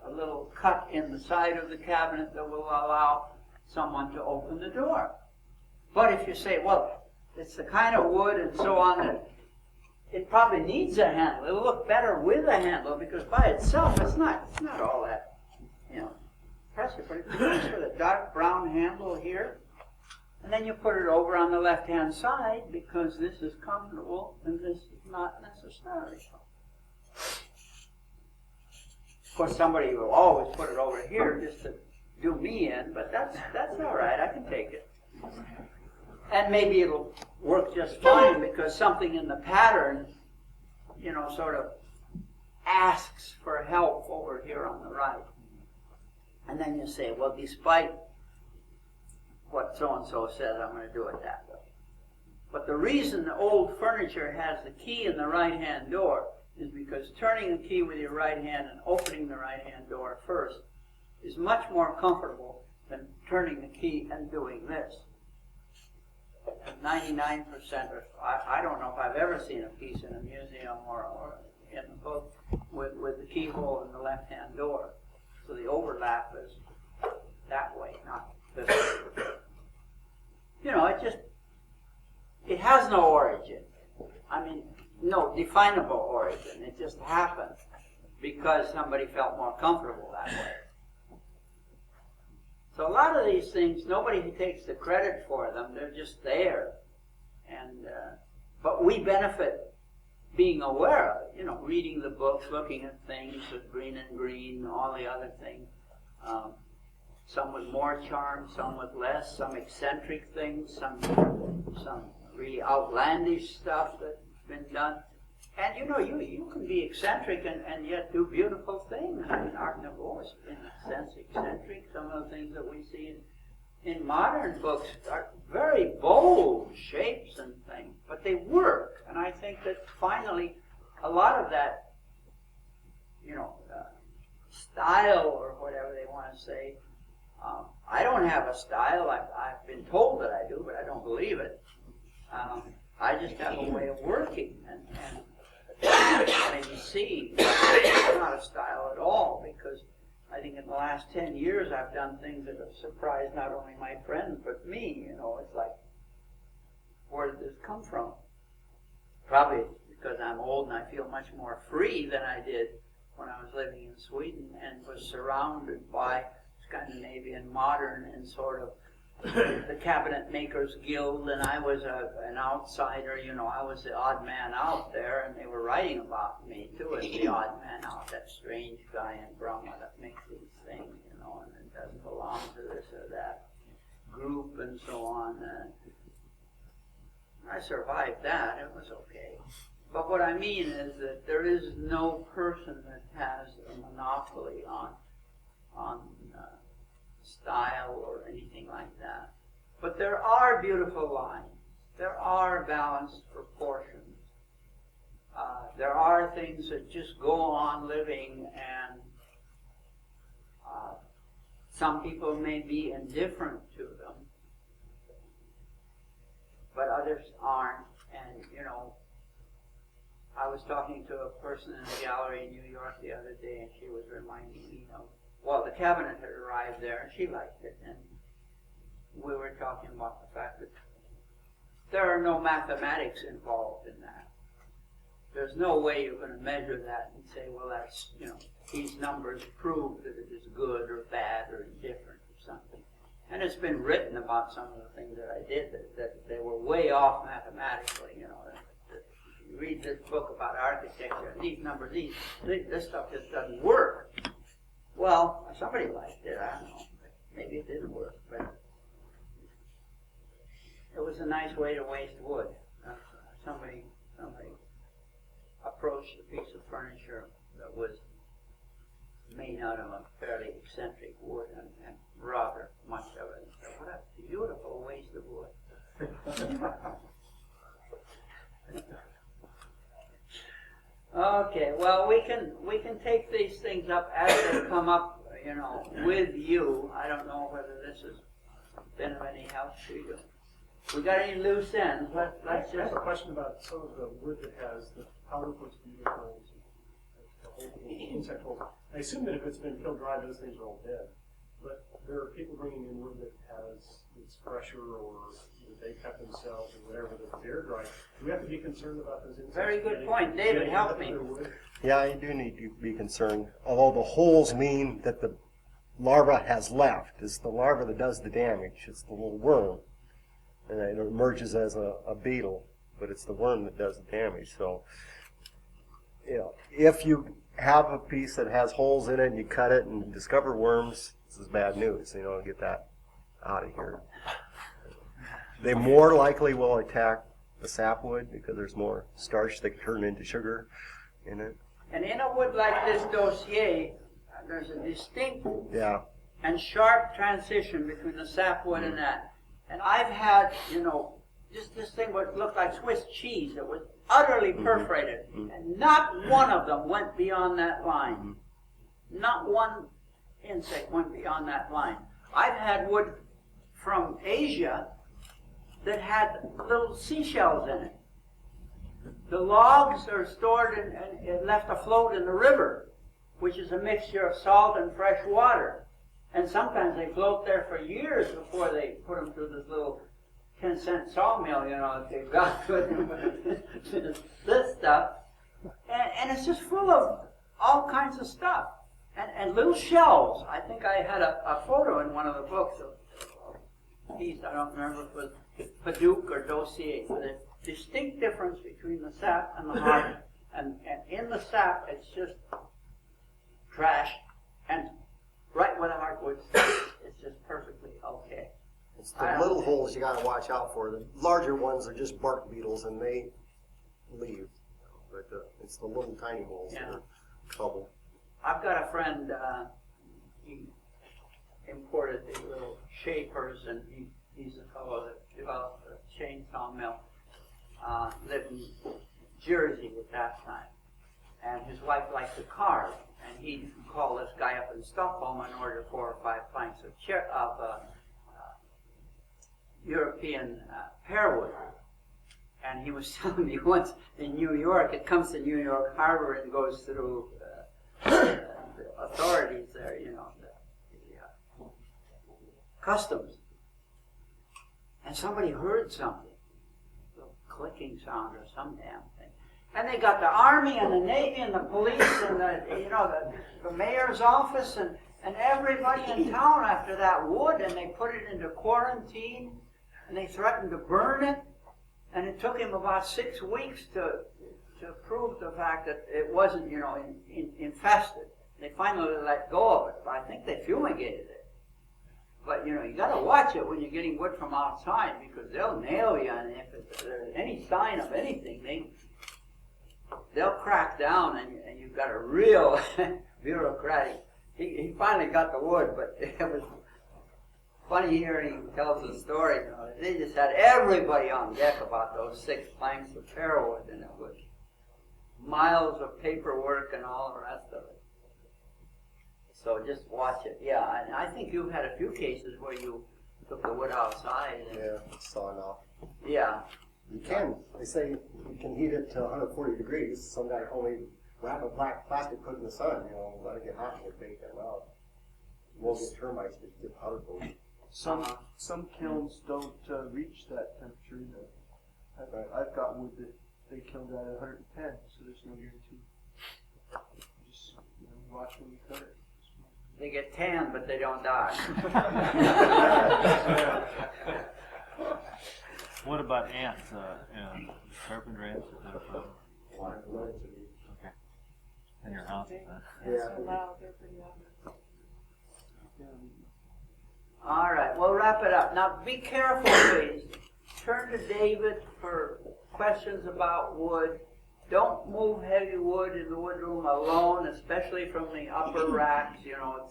a little cut in the side of the cabinet that will allow someone to open the door. But if you say, well, it's the kind of wood and so on that it probably needs a handle. It'll look better with a handle, because by itself it's not all that, impressive. But if you use with a dark brown handle here, and then you put it over on the left-hand side, because this is comfortable and this is not necessary. Of course, somebody will always put it over here just to do me in, but that's all right. I can take it. And maybe it'll work just fine, because something in the pattern, sort of asks for help over here on the right. And then you say, well, despite what so-and-so says, I'm going to do it that way. But the reason the old furniture has the key in the right-hand door is because turning the key with your right hand and opening the right-hand door first is much more comfortable than turning the key and doing this. 99%, I don't know if I've ever seen a piece in a museum or in a book with the keyhole in the left-hand door. So the overlap is that way, not this way. It has no origin. I mean, no definable origin. It just happened because somebody felt more comfortable that way. So a lot of these things, nobody takes the credit for them. They're just there. But we benefit being aware of it. Reading the books, looking at things with green and green, all the other things. Some with more charm, some with less, some eccentric things, some really outlandish stuff that's been done. And you can be eccentric and yet do beautiful things. I mean, Art Nouveau is in a sense eccentric. Some of the things that we see in modern books are very bold shapes and things, but they work. And I think that finally a lot of that, style or whatever they want to say, I don't have a style. I've been told that I do, but I don't believe it. I just have a way of working, and maybe see it's not a style at all, because I think in the last 10 years I've done things that have surprised not only my friends but me. It's like, where did this come from? Probably because I'm old and I feel much more free than I did when I was living in Sweden and was surrounded by Scandinavian modern and sort of the Cabinet Makers Guild, and I was an outsider. I was the odd man out there, and they were writing about me too as the odd man out, that strange guy in Brahma that makes these things, and it doesn't belong to this or that group and so on. I survived that. It was okay. But what I mean is that there is no person that has a monopoly on style or anything like that. But there are beautiful lines. There are balanced proportions. There are things that just go on living, and some people may be indifferent to them, but others aren't. And I was talking to a person in a gallery in New York the other day, and she was reminding me of, well, the cabinet had arrived there, and she liked it, and we were talking about the fact that there are no mathematics involved in that. There's no way you're going to measure that and say, well, that's, these numbers prove that it is good or bad or indifferent or something. And it's been written about some of the things that I did that they were way off mathematically, You read this book about architecture, and these numbers, this stuff just doesn't work. Well, somebody liked it, I don't know. Maybe it didn't work, but it was a nice way to waste wood. Somebody approached a piece of furniture that was made out of a fairly eccentric wood and rather much of it. So what a beautiful waste of wood. Okay, well, we can take these things up as they come up, with you. I don't know whether this has been of any help to you. We got any loose ends? Let's I just. have a question about some of the wood that has the powder puts holes, the insect holes. I assume that if it's been killed dry, those things are all dead. But there are people bringing in wood that it's fresher or they cut themselves or whatever that's air dry. Do we have to be concerned about those insects? Very good point. David, help me. Yeah, you do need to be concerned. Although the holes mean that the larva has left. It's the larva that does the damage. It's the little worm. And it emerges as a beetle, but it's the worm that does the damage. So, if you have a piece that has holes in it and you cut it and discover worms, this is bad news. Get that out of here. They more likely will attack the sapwood because there's more starch that can turn into sugar in it. And in a wood like this dossier, there's a distinct and sharp transition between the sapwood and that. And I've had, just this thing would look like Swiss cheese. It was utterly perforated. And not one of them went beyond that line. Not one insect went beyond that line. I've had wood from Asia that had little seashells in it. The logs are stored and left afloat in the river, which is a mixture of salt and fresh water. And sometimes they float there for years before they put them through this little 10-cent sawmill, that they've got with them. This stuff. And it's just full of all kinds of stuff. And little shells. I think I had a photo in one of the books of a piece, I don't remember if it was Paduc or Dossier, with a distinct difference between the sap and the heart. And in the sap, it's just trash. And right where the heartwood sits, it's just perfectly okay. It's the little holes you got to watch out for. The larger ones are just bark beetles, and they leave. But it's the little tiny holes that are trouble. I've got a friend, he imported these little shapers, and he's a fellow that developed a chainsaw mill, lived in Jersey at that time. And his wife liked to carve, and he'd call this guy up in Stockholm and order 4 or 5 planks of European pearwood. And he was telling me once in New York, it comes to New York Harbor and goes through the authorities there, the customs. And somebody heard something, a little clicking sound or some damn thing. And they got the Army and the Navy and the police and the mayor's office and everybody in town after that wood, and they put it into quarantine, and they threatened to burn it. And it took him about 6 weeks to prove the fact that it wasn't, infested. They finally let go of it, but I think they fumigated it. But, you got to watch it when you're getting wood from outside, because they'll nail you, and if there's any sign of anything, they'll crack down, and you've got a real bureaucratic. He finally got the wood, but it was funny hearing him tell the story. They just had everybody on deck about those 6 planks of pearwood, and it was miles of paperwork and all the rest of it. So just watch it. Yeah, and I think you've had a few cases where you took the wood outside. It's sawing off. Yeah. You can. They say you can heat it to 140 degrees. Some guy only wrap a black plastic, put it in the sun, let it get hot and bake them out. You won't get termites, but you get powder coat. Some kilns don't reach that temperature either. I've got wood that they kiln at 110, so there's no guarantee. Just watch when you cut it. They get tan, but they don't die. What about ants? Carpenter ants? Is that a problem? Okay. In your house? All right, we'll wrap it up. Now, be careful, please. Turn to David for questions about wood. Don't move heavy wood in the woodroom alone, especially from the upper racks.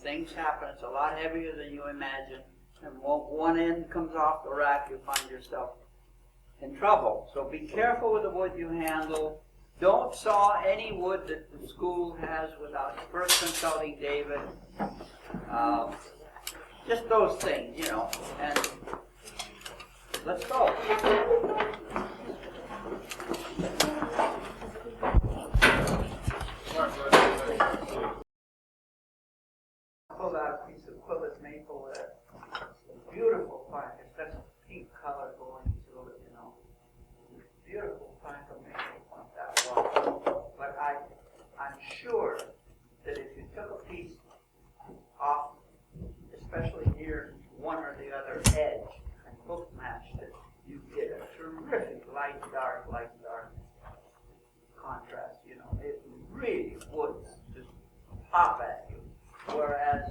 Things happen. It's a lot heavier than you imagine. And when one end comes off the rack, you find yourself in trouble. So be careful with the wood you handle. Don't saw any wood that the school has without first consulting David. Just those things, and let's go. Pulled out a piece of quilted maple there. Beautiful plank. It's got some pink color going through it, Beautiful plank of maple on that wall. But I'm sure that if you took a piece off, especially near one or the other edge, and book matched it, you get a terrific light dark contrast. It really would just pop at you. Whereas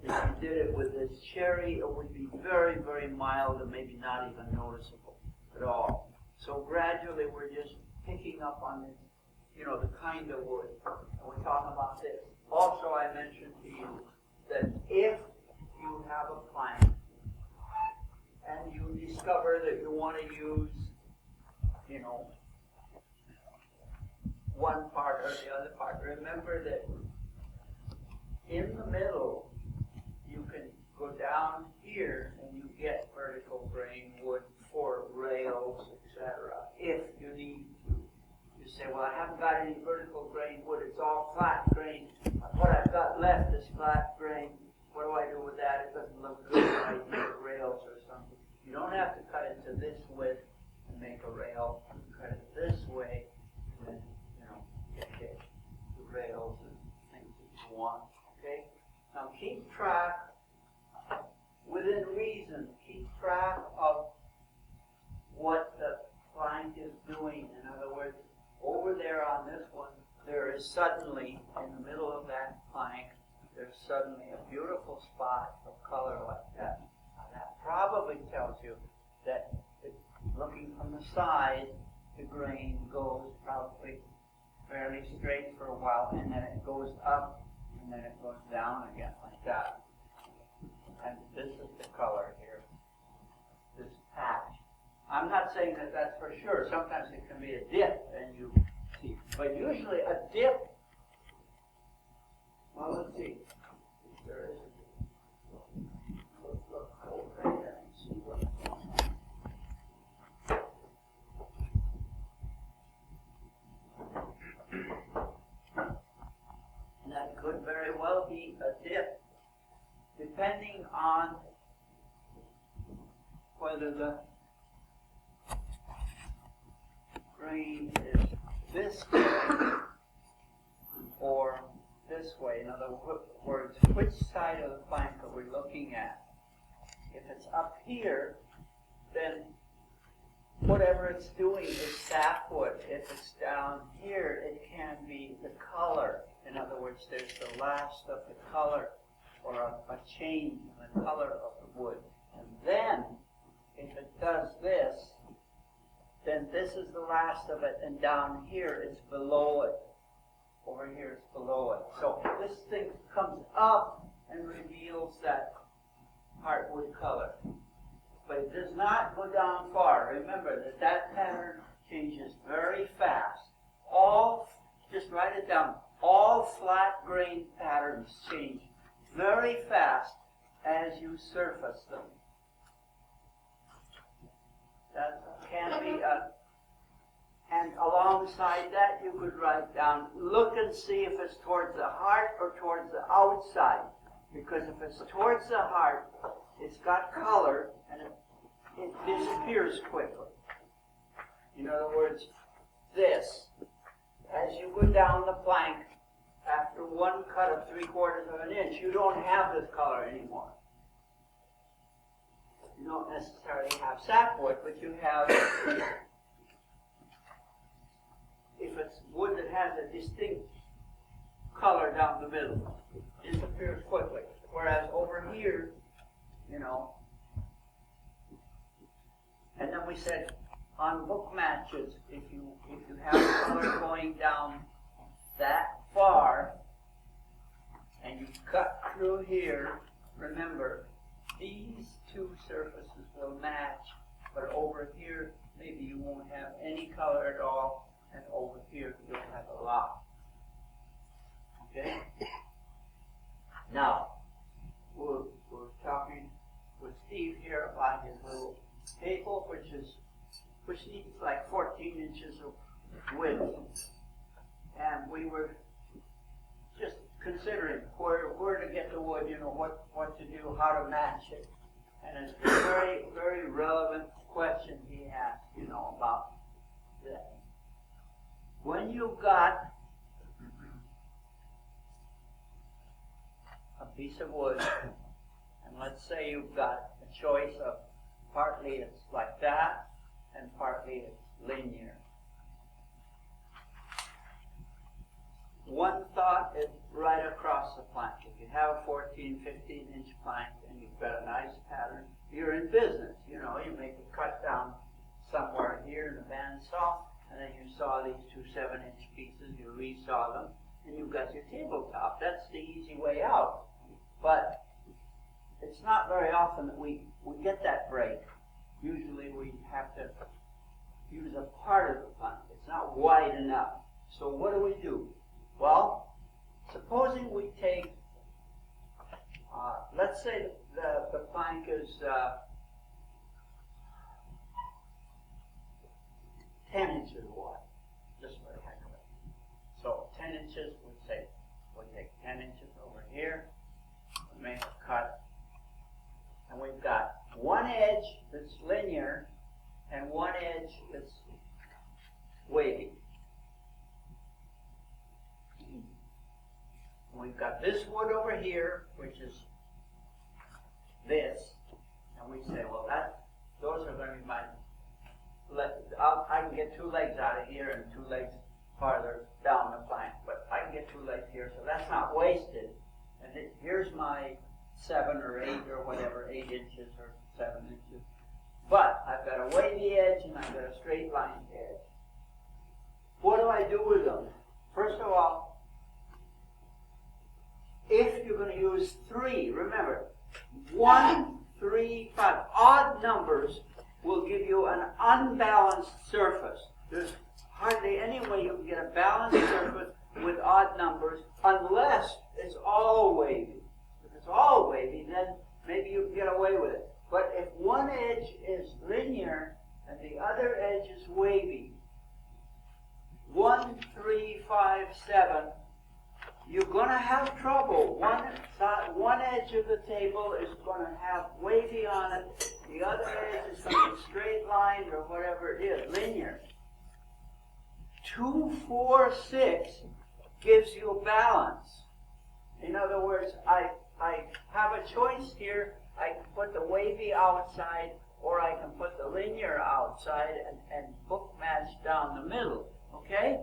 if you did it with this cherry, it would be very, very mild and maybe not even noticeable at all. So gradually we're just picking up on this, the kind of wood. And we're talking about this. Also, I mentioned to you that if you have a plank and you discover that you want to use, one part or the other part, remember that in the middle you can go down here and you get vertical grain wood for rails, etc. If you need to. You say, well, I haven't got any vertical grain wood, it's all flat grain. What I've got left is flat grain. What do I do with that? It doesn't look good when I make rails or something. You don't have to cut it to this width and make a rail. You can cut it this way and then, get the rails and things that you want. Okay? Now keep track, within reason, keep track of what the plank is doing. In other words, over there on this one, there is suddenly, in the middle of that plank, there's suddenly a beautiful spot of color like that. Now that probably tells you that looking from the side, the grain goes probably fairly straight for a while, and then it goes up, and then it goes down again like that. And this is the color here, this patch. I'm not saying that that's for sure. Sometimes it can be a dip, and you see. But usually a dip, well, let's see. If there is a dip. Look over here and see what. And that could very well be a dip, depending on whether the grain is this way or this way. In other words, which side of the plank are we looking at? If it's up here, then whatever it's doing is sapwood. If it's down here, it can be the color. In other words, there's the last of the color, or a change in the color of the wood. And then, if it does this, then this is the last of it, and down here it's below it. Over here it's below it. So this thing comes up and reveals that heartwood color. But it does not go down far. Remember that that pattern changes very fast. Just write it down, all flat grain patterns change very fast as you surface them. That can be and alongside that you could write down, look and see if it's towards the heart or towards the outside. Because if it's towards the heart, it's got color, and it disappears quickly. In other words, this, as you go down the plank, after one cut of 3/4 of an inch, you don't have this color anymore. You don't necessarily have sapwood, but you have, if it's wood that has a distinct color down the middle, it disappears quickly. Whereas over here, you know, and then we said on book matches, if you have color going down that far, and you cut through here, remember, these two surfaces will match, but over here, maybe you won't have any color at all, and over here, you'll have a lot. Okay? Now, we're talking with Steve here about his little table, which needs like 14 inches of width. And we were just considering where to get the wood, you know, what to do, how to match it. And it's a very, very relevant question he asked, you know, about that. When you've got a piece of wood, and let's say you've got a choice of partly it's like that, and partly it's linear. One thought is right across the plank. If you have a 14, 15-inch plank and you've got a nice pattern, you're in business. You know, you make a cut down somewhere here in the bandsaw, and then you saw these two 7-inch pieces, you resaw them, and you've got your tabletop. That's the easy way out. But it's not very often that we get that break. Usually we have to use a part of the plank. It's not wide enough. So what do? Well, supposing we take, let's say the plank is 10 inches wide, just for the heck of it. So 10 inches, we take 10 inches over here, we make a cut, and we've got one edge that's linear and one edge that's wavy. We've got this wood over here, which is this, and we say, well, those are going to be my, I can get 2 legs out of here and 2 legs farther down the plank, but I can get 2 legs here, so that's not wasted. And here's my 7 or 8 or whatever, 8 inches or 7 inches. But I've got a wavy edge and I've got a straight line edge. What do I do with them? First of all, if you're going to use 3, remember, 1, 3, 5, odd numbers will give you an unbalanced surface. There's hardly any way you can get a balanced surface with odd numbers unless it's all wavy. If it's all wavy, then maybe you can get away with it. But if one edge is linear and the other edge is wavy, 1, 3, 5, 7, you're going to have trouble. One edge of the table is going to have wavy on it. The other edge is going to be straight line or whatever it is, linear. 2, 4, 6 gives you balance. In other words, I have a choice here. I can put the wavy outside or I can put the linear outside and book match down the middle. Okay?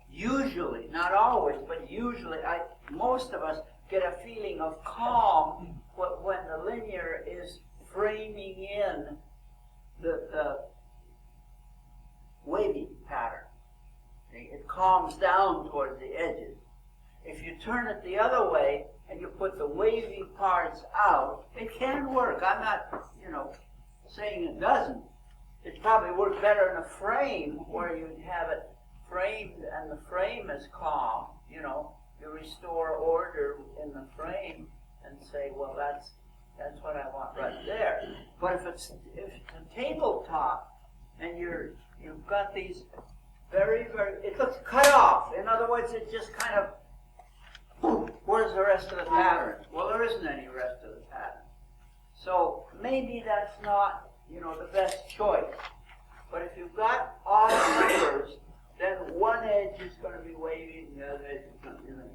Usually, not always, but usually, most of us get a feeling of calm when the linear is framing in the wavy pattern. It calms down towards the edges. If you turn it the other way and you put the wavy parts out, it can work. I'm not, saying it doesn't. It probably works better in a frame where you have it framed and the frame is calm. You restore order in the frame and say, well, that's what I want right there. But if it's a tabletop and you've got these very, very, it looks cut off. In other words, it just kind of, where's the rest of the pattern? Well, there isn't any rest of the pattern. So maybe that's not, the best choice. But if you've got odd numbers, then one edge is going to be wavy and the other edge is going to be linear.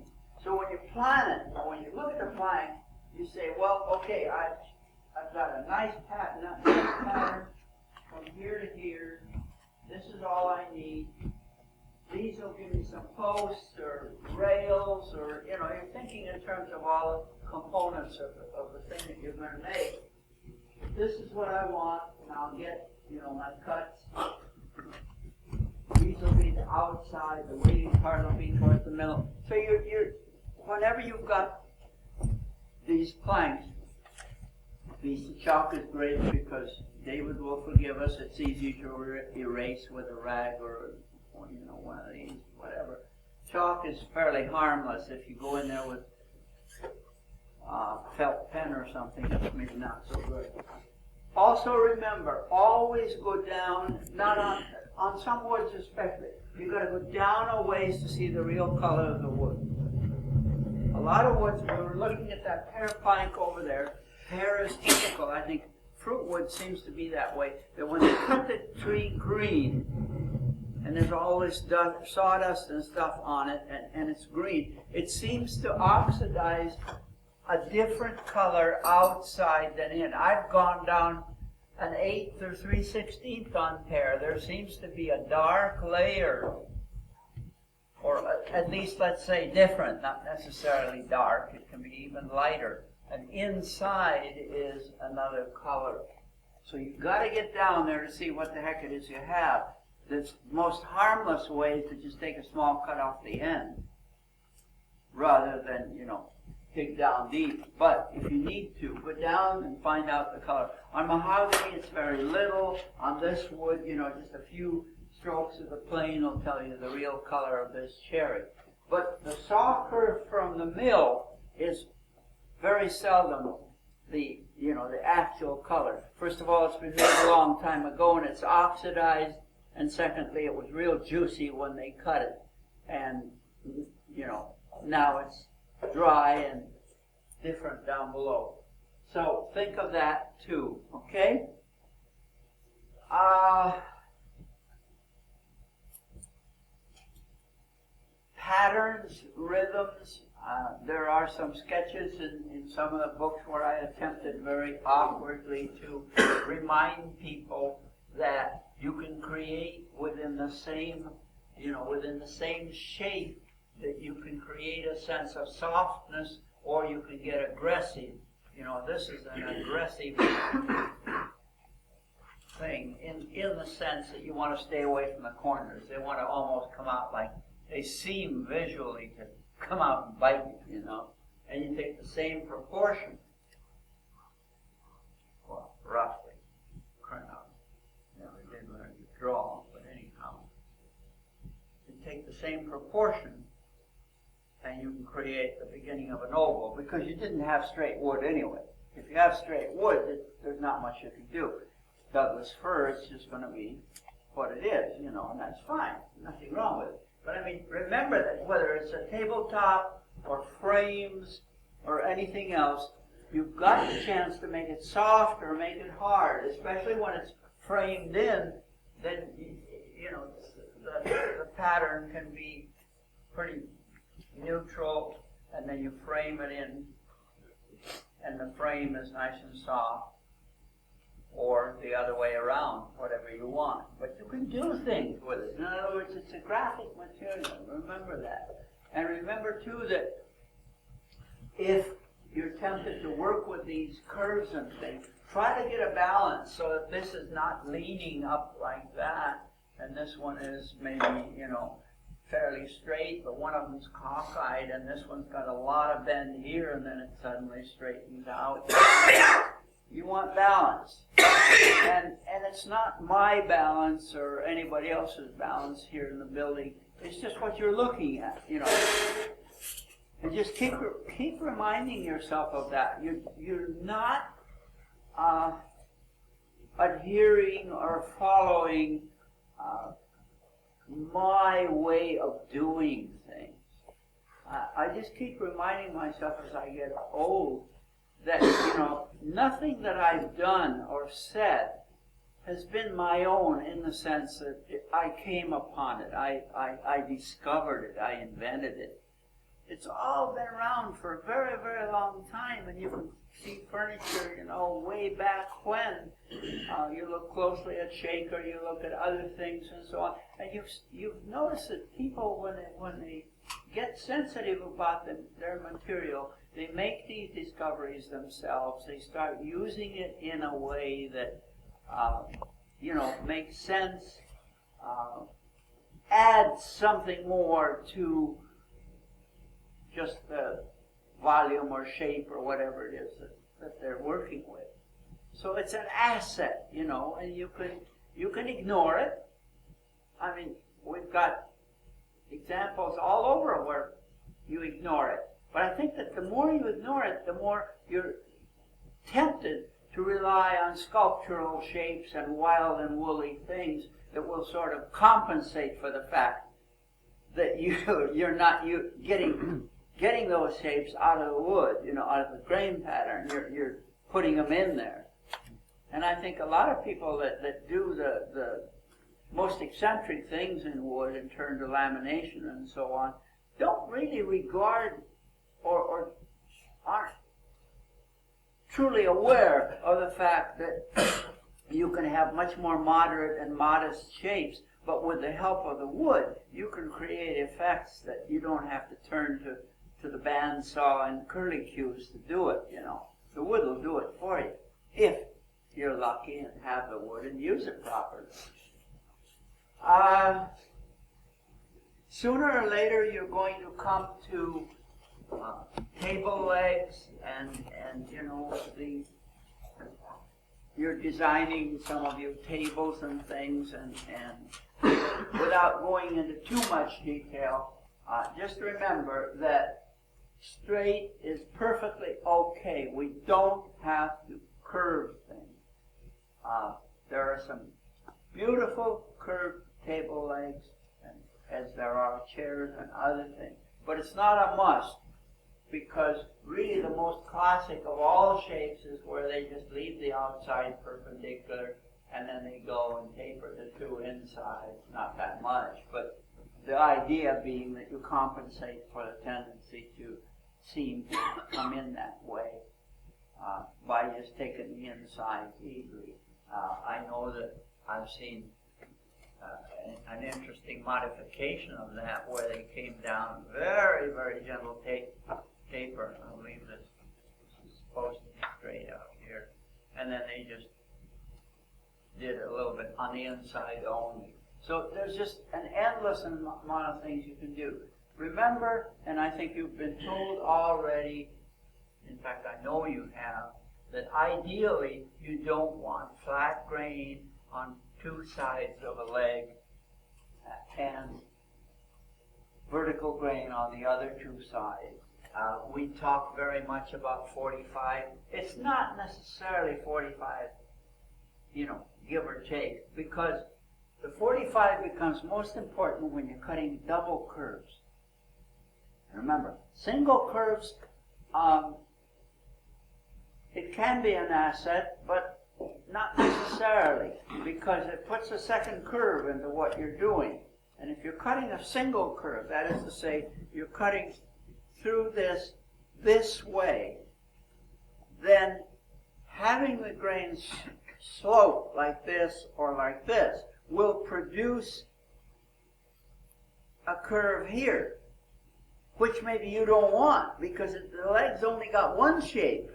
So when you plan it, or when you look at the plan, you say, well, okay, I've got a nice pattern from here to here. This is all I need. These will give me some posts or rails, or, you're thinking in terms of all the components of the thing that you're going to make. This is what I want, and I'll get, my cuts. These will be the outside, the waiting part will be towards the middle. So you're whenever you've got these planks, a piece of chalk is great because David will forgive us. It's easy to erase with a rag or one of these, whatever. Chalk is fairly harmless if you go in there with felt pen or something. That's maybe not so good. Also remember, always go down, not on some woods especially. You've got to go down a ways to see the real color of the wood. A lot of woods, we were looking at that pear plank over there. Pear is typical. I think fruit wood seems to be that way. That when they cut the tree green, and there's all this sawdust and stuff on it, and it's green, it seems to oxidize a different color outside than in. I've gone down an 1/8 or 3/16 on pear. There seems to be a dark layer, or at least let's say different, not necessarily dark. It can be even lighter. And inside is another color. So you've got to get down there to see what the heck it is you have. The most harmless way is to just take a small cut off the end, rather than, dig down deep. But if you need to, go down and find out the color. On mahogany, it's very little. On this wood, just a few strokes of the plane will tell you the real color of this cherry. But the saw curve from the mill is very seldom the actual color. First of all, it's been made a long time ago and it's oxidized, and secondly, it was real juicy when they cut it, and now it's dry and different down below. So think of that too, okay? Patterns, rhythms. There are some sketches in some of the books where I attempted very awkwardly to remind people that you can create within the same shape, that you can create a sense of softness, or you can get aggressive. This is an aggressive thing in the sense that you want to stay away from the corners. They want to almost come out like they seem visually to come out and bite you, and you take the same proportion. Well, roughly. Krenov never did learn to draw, but anyhow. You take the same proportion and you can create the beginning of an oval, because you didn't have straight wood anyway. If you have straight wood, there's not much you can do. Douglas fir, it's just going to be what it is, and that's fine. Nothing wrong with it. But remember that whether it's a tabletop or frames or anything else, you've got the chance to make it soft or make it hard, especially when it's framed in. Then the pattern can be pretty neutral, and then you frame it in, and the frame is nice and soft, or the other way around, whatever you want. But you can do things with it. In other words, it's a graphic material. Remember that. And remember, too, that if you're tempted to work with these curves and things, try to get a balance so that this is not leaning up like that, and this one is maybe, fairly straight, but one of them's cockeyed, and this one's got a lot of bend here, and then it suddenly straightens out. You want balance. And it's not my balance or anybody else's balance here in the building. It's just what you're looking at, And just keep reminding yourself of that. You're not adhering or following my way of doing things. I just keep reminding myself as I get old that, nothing that I've done or said has been my own in the sense that I came upon it, I discovered it, I invented it. It's all been around for a very, very long time, and you can see furniture, way back when. You look closely at Shaker, you look at other things and so on, and you've noticed that people, when they get sensitive about their material, they make these discoveries themselves. They start using it in a way that makes sense, adds something more to just the volume or shape or whatever it is that they're working with. So it's an asset, and you can ignore it. I mean, we've got examples all over where you ignore it. But I think that the more you ignore it, the more you're tempted to rely on sculptural shapes and wild and woolly things that will sort of compensate for the fact that you're not getting those shapes out of the wood, out of the grain pattern. You're putting them in there. And I think a lot of people that do the most eccentric things in wood in terms of lamination and so on don't really regard or aren't truly aware of the fact that you can have much more moderate and modest shapes, but with the help of the wood, you can create effects that you don't have to turn to the bandsaw and curlicues to do it, The wood will do it for you, if you're lucky and have the wood and use it properly. Sooner or later, you're going to come to table legs and you're designing, some of you, tables and things, and without going into too much detail, just remember that straight is perfectly okay. We don't have to curve things. There are some beautiful curved table legs, as there are chairs and other things, but it's not a must, because really the most classic of all shapes is where they just leave the outside perpendicular and then they go and taper the two insides, not that much, but the idea being that you compensate for the tendency to seem to come in that way by just taking the insides easily. I know that I've seen an interesting modification of that where they came down very, very gentle taper. I'll leave this supposed to be straight out here. And then they just did a little bit on the inside only. So there's just an endless amount of things you can do. Remember, and I think you've been told already, in fact I know you have, that ideally you don't want flat grain on two sides of a leg and vertical grain on the other two sides. We talk very much about 45. It's not necessarily 45, give or take, because the 45 becomes most important when you're cutting double curves. Remember, single curves, it can be an asset, but not necessarily, because it puts a second curve into what you're doing. And if you're cutting a single curve, that is to say, you're cutting through this way, then having the grains slope like this or like this will produce a curve here, which maybe you don't want because the leg's only got one shape,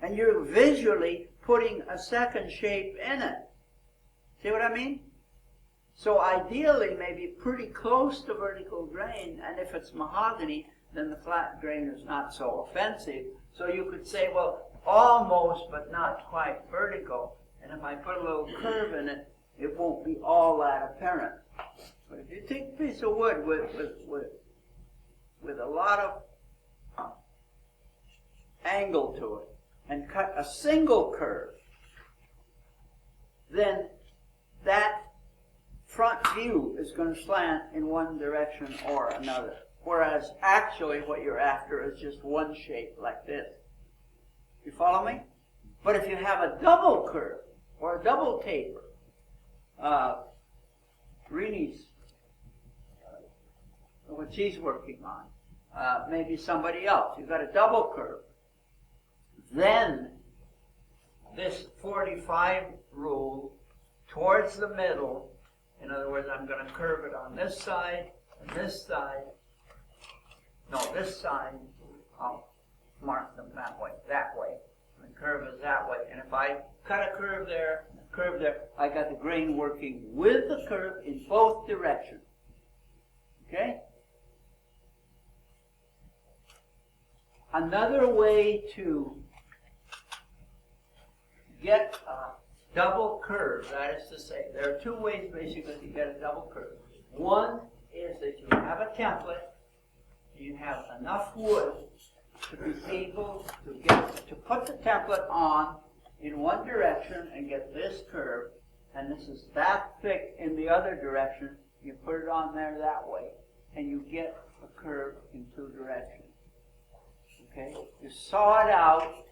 and you're visually putting a second shape in it. See what I mean? So ideally, maybe pretty close to vertical grain, and if it's mahogany, then the flat grain is not so offensive. So you could say, well, almost, but not quite vertical. And if I put a little curve in it, it won't be all that apparent. But if you take a piece of wood with a lot of angle to it and cut a single curve, then that front view is going to slant in one direction or another. whereas actually what you're after is just one shape like this. You follow me? But if you have a double curve or a double taper, Reni's, what she's working on, maybe somebody else, you've got a double curve, then this 45 rule towards the middle, in other words, I'm going to curve it on this side and this side, no, this side, I'll mark them that way, the curve is that way, and if I cut a curve there, I got the grain working with the curve in both directions, okay? Another way to get a double curve, that is to say, there are two ways basically to get a double curve. One is that you have a template, you have enough wood to be able to put the template on in one direction and get this curve, and this is that thick in the other direction. You put it on there that way, and you get a curve in two directions. Okay? You saw it out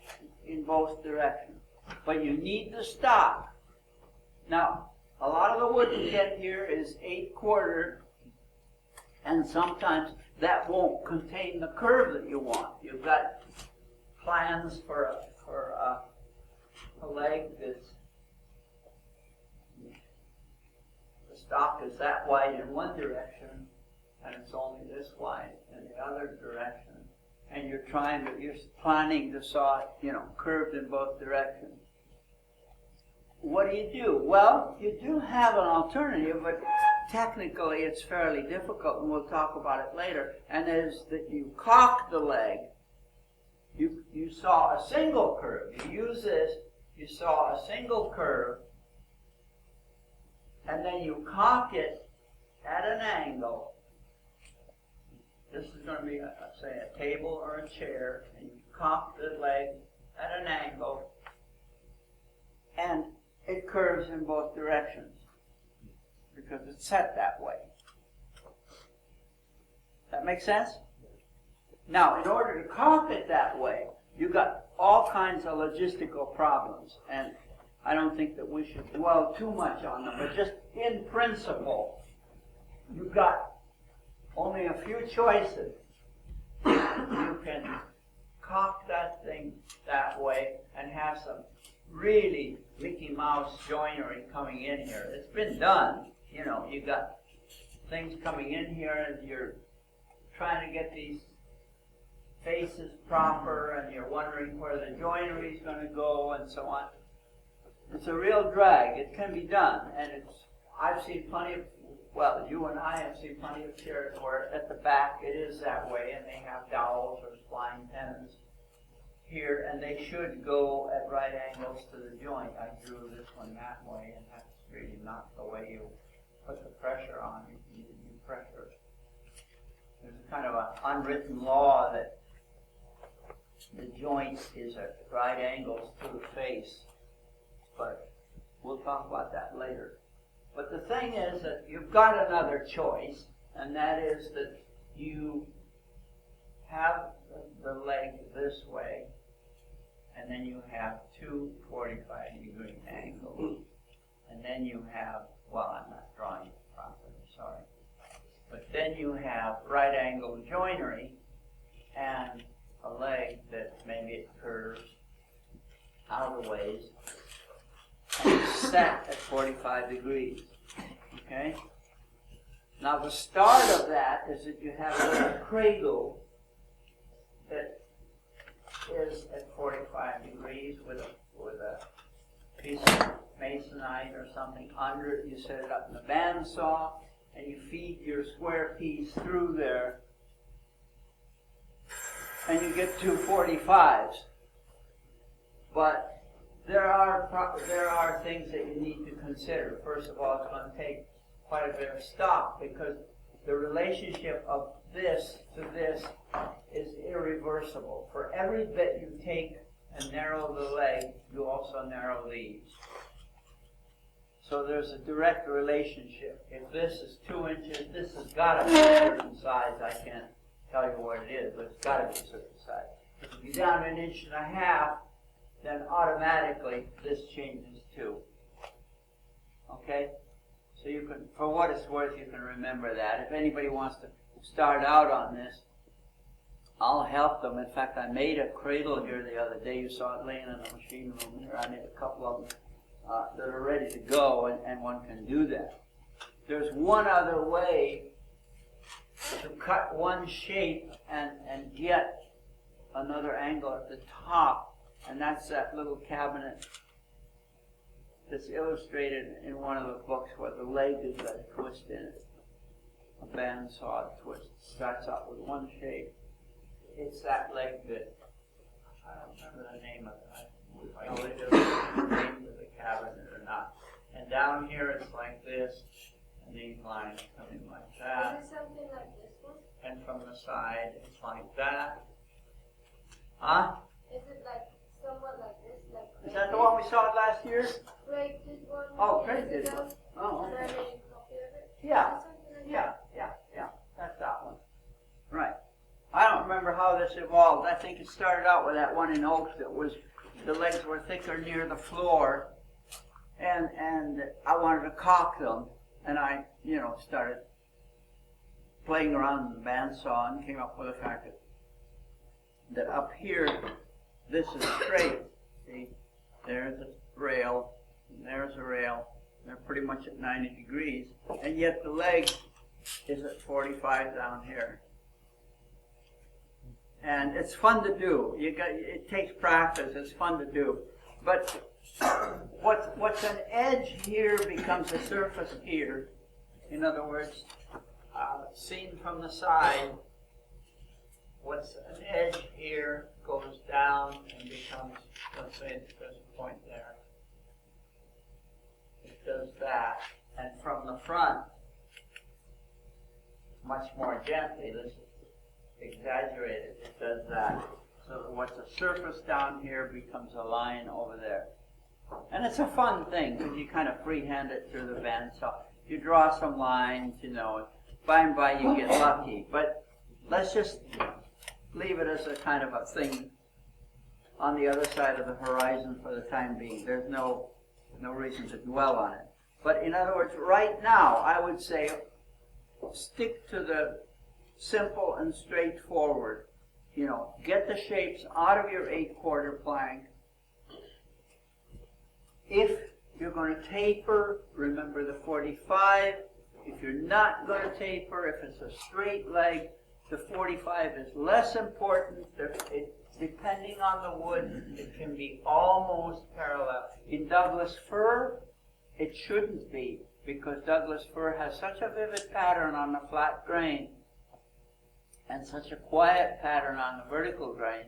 in both directions, but you need the stock. Now, a lot of the wood you get here is 8/4, and sometimes that won't contain the curve that you want. You've got plans for a leg that's, the stock is that wide in one direction, and it's only this wide in the other direction, and you're planning to saw it, curved in both directions. What do? Well, you do have an alternative, but technically it's fairly difficult, and we'll talk about it later, and that is that you cock the leg. You saw a single curve. You use this, you saw a single curve, and then you cock it at an angle. This is going to be, say, a table or a chair, and you cock the leg at an angle, and it curves in both directions because it's set that way. That make sense? Now, in order to cock it that way, you've got all kinds of logistical problems, and I don't think that we should dwell too much on them, but just in principle, you've got only a few choices. You can cock that thing that way and have some really Mickey Mouse joinery coming in here. It's been done. You've got things coming in here, and you're trying to get these faces proper, and you're wondering where the joinery is going to go, and so on. It's a real drag. It can be done, and I've seen plenty of, well, you and I have seen plenty of chairs where at the back it is that way, and they have dowels or spline pennons here, and they should go at right angles to the joint. I drew this one that way, and that's really not the way you put the pressure on. You pressure. There's a kind of an unwritten law that the joint is at right angles to the face, but we'll talk about that later. But the thing is that you've got another choice, and that is that you have the leg this way, and then you have two 45-degree angles, and then you have, well, I'm not drawing it properly, sorry, but then you have right angle joinery and a leg that maybe it curves out of ways and it's set at 45 degrees, okay? Now the start of that is that you have a little cradle that is at 45 degrees with a piece of masonite or something under it. You set it up in the bandsaw, and you feed your square piece through there, and you get two 45s. But there are things that you need to consider. First of all, it's going to take quite a bit of stock, because the relationship of this to this is irreversible. For every bit you take and narrow the leg, you also narrow these. So there's a direct relationship. If this is 2 inches, this has got to be a certain size. I can't tell you what it is, but it's got to be a certain size. If you're down 1.5 inches, then automatically this changes too. Okay? So you can, for what it's worth, you can remember that. If anybody wants to start out on this, I'll help them. In fact, I made a cradle here the other day. You saw it laying in the machine room here. I made a couple of them that are ready to go, and one can do that. There's one other way to cut one shape and get another angle at the top, and that's that little cabinet that's illustrated in one of the books where the leg has got a twist in it. A bandsaw twist. Starts out with one shape. It's that leg bit. I don't remember the name of it. I know it doesn't the name of the cabinet or not. And down here it's like this, and these lines coming like that. Is it something like this one? And from the side it's like that. Huh? Is it like somewhat like this? Like Is that the one we saw last year? Craig did one. Oh, years Craig did ago, one. Oh, and I okay. made a copy of it. Yeah. Is it something like Yeah, that? yeah. That's that one. Right. I don't remember how this evolved. I think it started out with that one in oak that was, the legs were thicker near the floor, and I wanted to caulk them, and I, started playing around with the bandsaw and came up with the fact that up here, this is straight. See, there's a rail, and there's a rail. They're pretty much at 90 degrees, and yet the leg is at 45 down here. And it's fun to do. It takes practice. It's fun to do. But what's an edge here becomes a surface here. In other words, seen from the side, what's an edge here goes down and becomes, let's say there's a point there. It does that. And from the front, much more gently, this is exaggerated, it does that. So that what's a surface down here becomes a line over there. And it's a fun thing because you kind of freehand it through the bandsaw. You draw some lines, by and by you get lucky. But let's just leave it as a kind of a thing on the other side of the horizon for the time being. There's no reason to dwell on it. But in other words, right now, I would say stick to the simple and straightforward. Get the shapes out of your 8/4 plank. If you're going to taper, remember the 45. If you're not going to taper, if it's a straight leg, the 45 is less important. Depending on the wood, it can be almost parallel. In Douglas fir, it shouldn't be, because Douglas fir has such a vivid pattern on the flat grain and such a quiet pattern on the vertical grain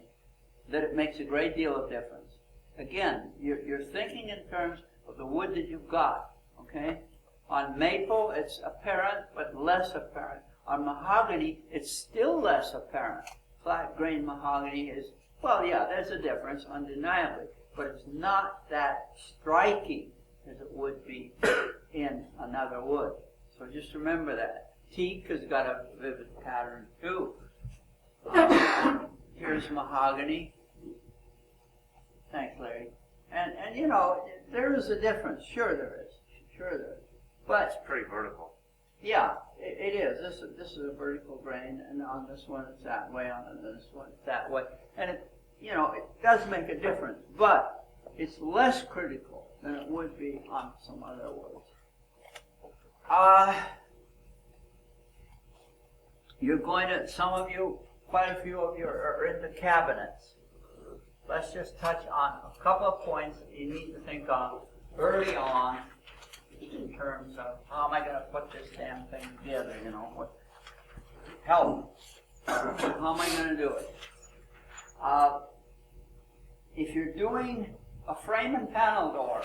that it makes a great deal of difference. Again, you're thinking in terms of the wood that you've got, okay? On maple, it's apparent, but less apparent. On mahogany, it's still less apparent. Flat grain mahogany is, well, yeah, there's a difference, undeniably, but it's not that striking as it would be in another wood. So just remember that. Teak has got a vivid pattern too. Here's mahogany. Thanks, Larry. And there is a difference. Sure there is. But It's pretty vertical. yeah, it is. This is a vertical grain, and on this one it's that way. On this one it's that way, and it does make a difference. But it's less critical than it would be on some other woods. You're going to, some of you, quite a few of you are into cabinets. Let's just touch on a couple of points that you need to think of early on in terms of how am I going to put this damn thing together, what help. How am I going to do it? If you're doing a frame and panel door,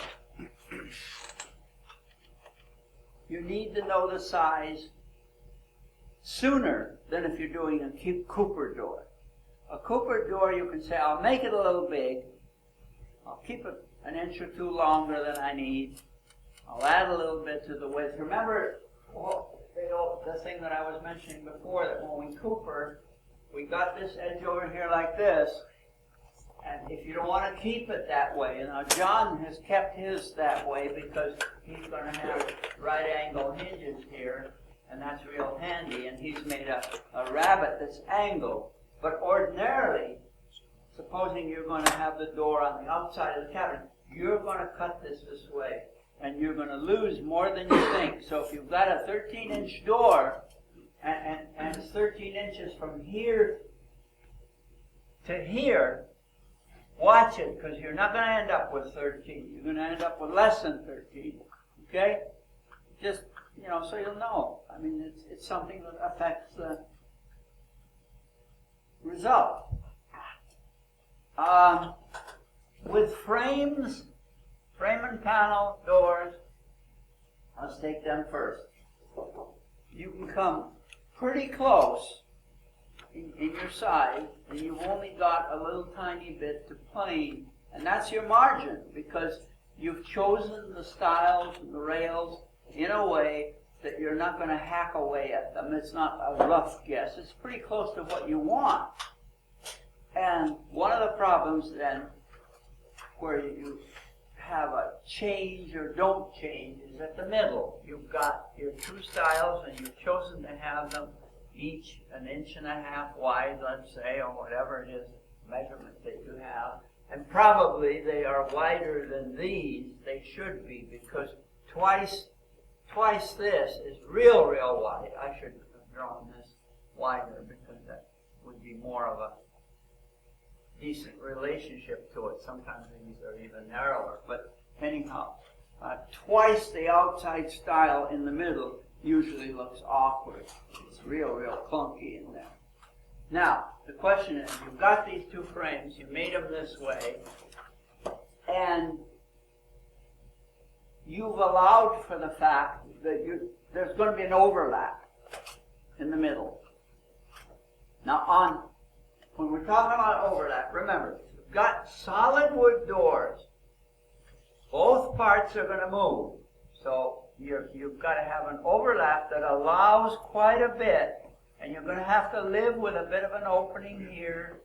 you need to know the size sooner than if you're doing a Cooper door. A Cooper door, you can say, I'll make it a little big. I'll keep it an inch or two longer than I need. I'll add a little bit to the width. Remember, the thing that I was mentioning before, that when we cooper, we got this edge over here like this, and if you don't want to keep it that way, and now John has kept his that way because he's going to have right angle hinges here, and that's real handy, and he's made a rabbet that's angled. But ordinarily, supposing you're going to have the door on the outside of the cabinet, you're going to cut this way, and you're going to lose more than you think. So if you've got a 13-inch door, and it's 13 inches from here to here, watch it, because you're not going to end up with 13. You're going to end up with less than 13. Okay? Just, so you'll know. I mean, it's something that affects the result. With frames, frame and panel doors, let's take them first. You can come pretty close in your side, and you've only got a little tiny bit to plane, and that's your margin, because you've chosen the stiles and the rails in a way that you're not going to hack away at them. It's not a rough guess. It's pretty close to what you want. And one of the problems then, where you have a change or don't change, is at the middle. You've got your two stiles, and you've chosen to have them each 1.5 inches wide, let's say, or whatever it is, measurement that you have. And probably they are wider than these. They should be, because twice this is real wide. I should have drawn this wider, because that would be more of a decent relationship to it. Sometimes these are even narrower. But anyhow, twice the outside stile in the middle usually looks awkward. It's real clunky in there. Now, the question is, you've got these two frames, you made them this way, and you've allowed for the fact that there's going to be an overlap in the middle. Now, when we're talking about overlap, remember, you've got solid wood doors. Both parts are going to move. So you've got to have an overlap that allows quite a bit, and you're going to have to live with a bit of an opening here,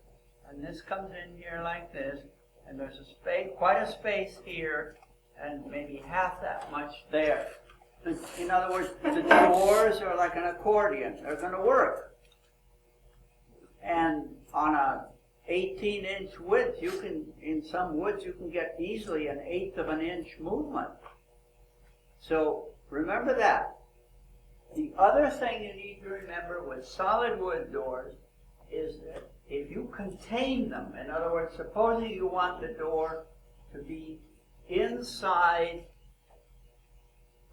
and this comes in here like this, and there's a space, quite a space here, and maybe half that much there. In other words, the doors are like an accordion. They're going to work. And on a 18-inch width, in some woods, you can get easily 1/8 of an inch movement. So remember that. The other thing you need to remember with solid wood doors is that if you contain them, in other words, supposing you want the door to be inside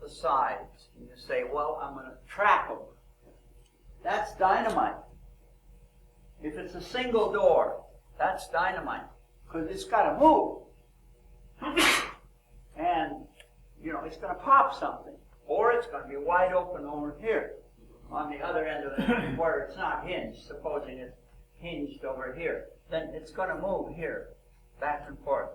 the sides, and you say, well, I'm going to trap them. That's dynamite. If it's a single door, that's dynamite, because it's got to move. And, it's going to pop something. Or it's going to be wide open over here on the other end of it where it's not hinged, supposing it's hinged over here. Then it's going to move here, back and forth.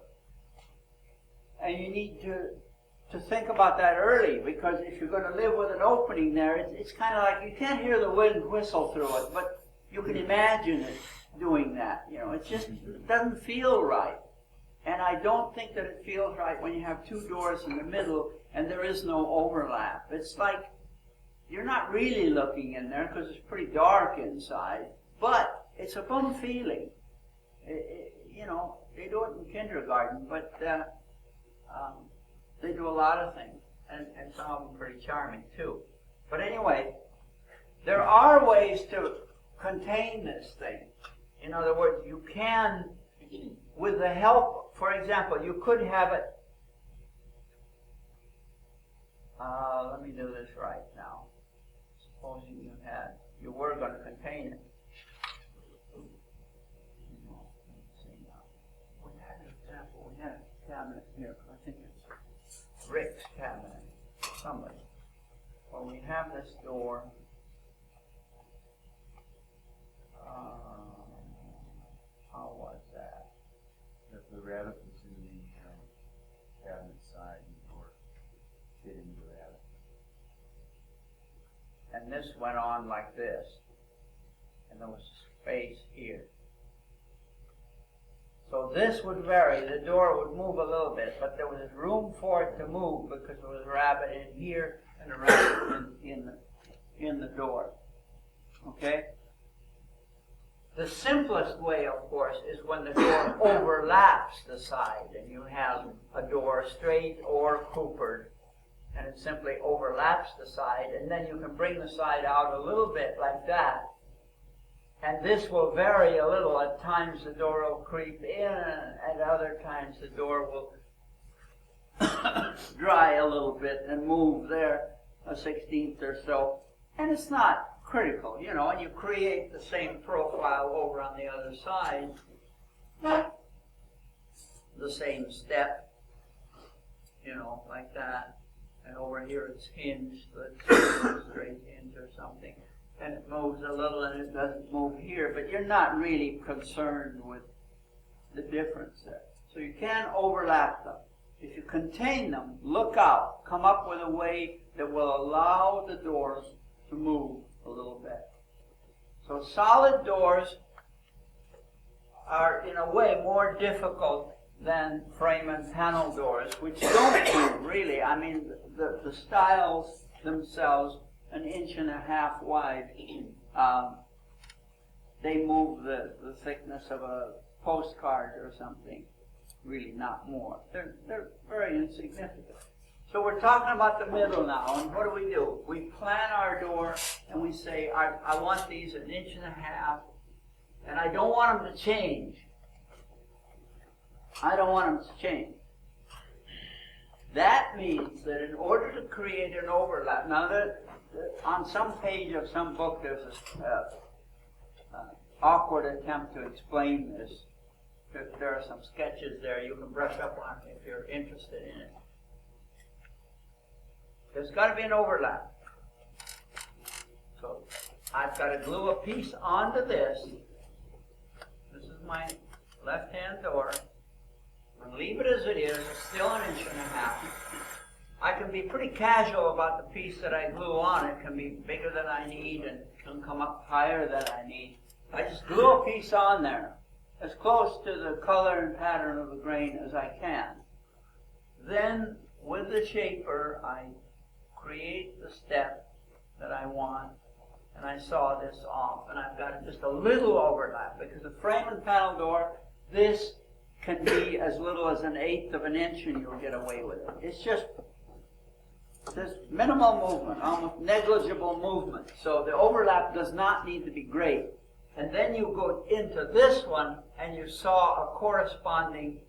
And you need to think about that early, because if you're going to live with an opening there, it's kind of like you can't hear the wind whistle through it, but you can imagine it doing that. It doesn't feel right. And I don't think that it feels right when you have two doors in the middle and there is no overlap. It's like you're not really looking in there because it's pretty dark inside, but it's a fun feeling. They do it in kindergarten, but they do a lot of things, and some of them pretty charming too. But anyway, there are ways to contain this thing. In other words, you can, with the help, for example, you could have it, let me do this right now. Supposing you were going to contain it. We had an example, we had a cabinet here, I think it's Rick's cabinet, somebody. Well, we have this door. How was that? The rabbit was in the cabinet side, and the door fit and this went on like this, and there was space here. So this would vary. The door would move a little bit, but there was room for it to move because there was a rabbit in here and a rabbit in the door. Okay? The simplest way, of course, is when the door overlaps the side and you have a door straight or coopered, and it simply overlaps the side, and then you can bring the side out a little bit like that. And this will vary a little. At times the door will creep in, at other times the door will dry a little bit and move there a 16th or so. And it's not critical, you know, and you create the same profile over on the other side. The same step, you know, like that. And over here it's hinged, let's say a straight hinge or something. And it moves a little and it doesn't move here, but you're not really concerned with the difference there. So you can overlap them. If you contain them, look out. Come up with a way that will allow the doors to move a little bit. So solid doors are in a way more difficult than frame and panel doors, which don't move really. I mean, the styles themselves, 1.5 inches wide, they move the thickness of a postcard or something, really not more. They're very insignificant. So we're talking about the middle now, and what do? We plan our door and we say, I want these 1.5 inches, and I don't want them to change. I don't want them to change. That means that in order to create an overlap, now on some page of some book there's an awkward attempt to explain this. There are some sketches there you can brush up on if you're interested in it. There's got to be an overlap. So I've got to glue a piece onto this. This is my left-hand door. I'm going to leave it as it is. It's still 1.5 inches. I can be pretty casual about the piece that I glue on. It can be bigger than I need and can come up higher than I need. I just glue a piece on there as close to the color and pattern of the grain as I can. Then with the shaper I create the step that I want, and I saw this off, and I've got just a little overlap because the frame and panel door, this can be as little as 1/8 of an inch and you'll get away with it. It's just this minimal movement, almost negligible movement. So the overlap does not need to be great. And then you go into this one and you saw a corresponding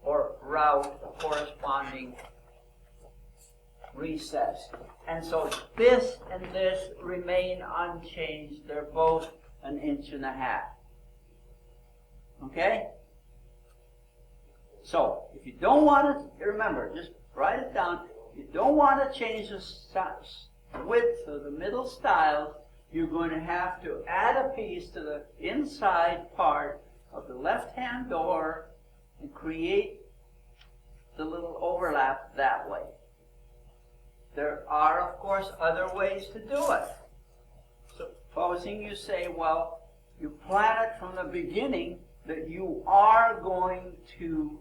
or route, a corresponding recess. And so this and this remain unchanged. They're both 1.5 inches. Okay? So, if you don't want to, remember, just write it down. If you don't want to change the width of the middle stiles, you're going to have to add a piece to the inside part of the left-hand door and create the little overlap that way. There are, of course, other ways to do it. Supposing you say, well, you plan it from the beginning that you are going to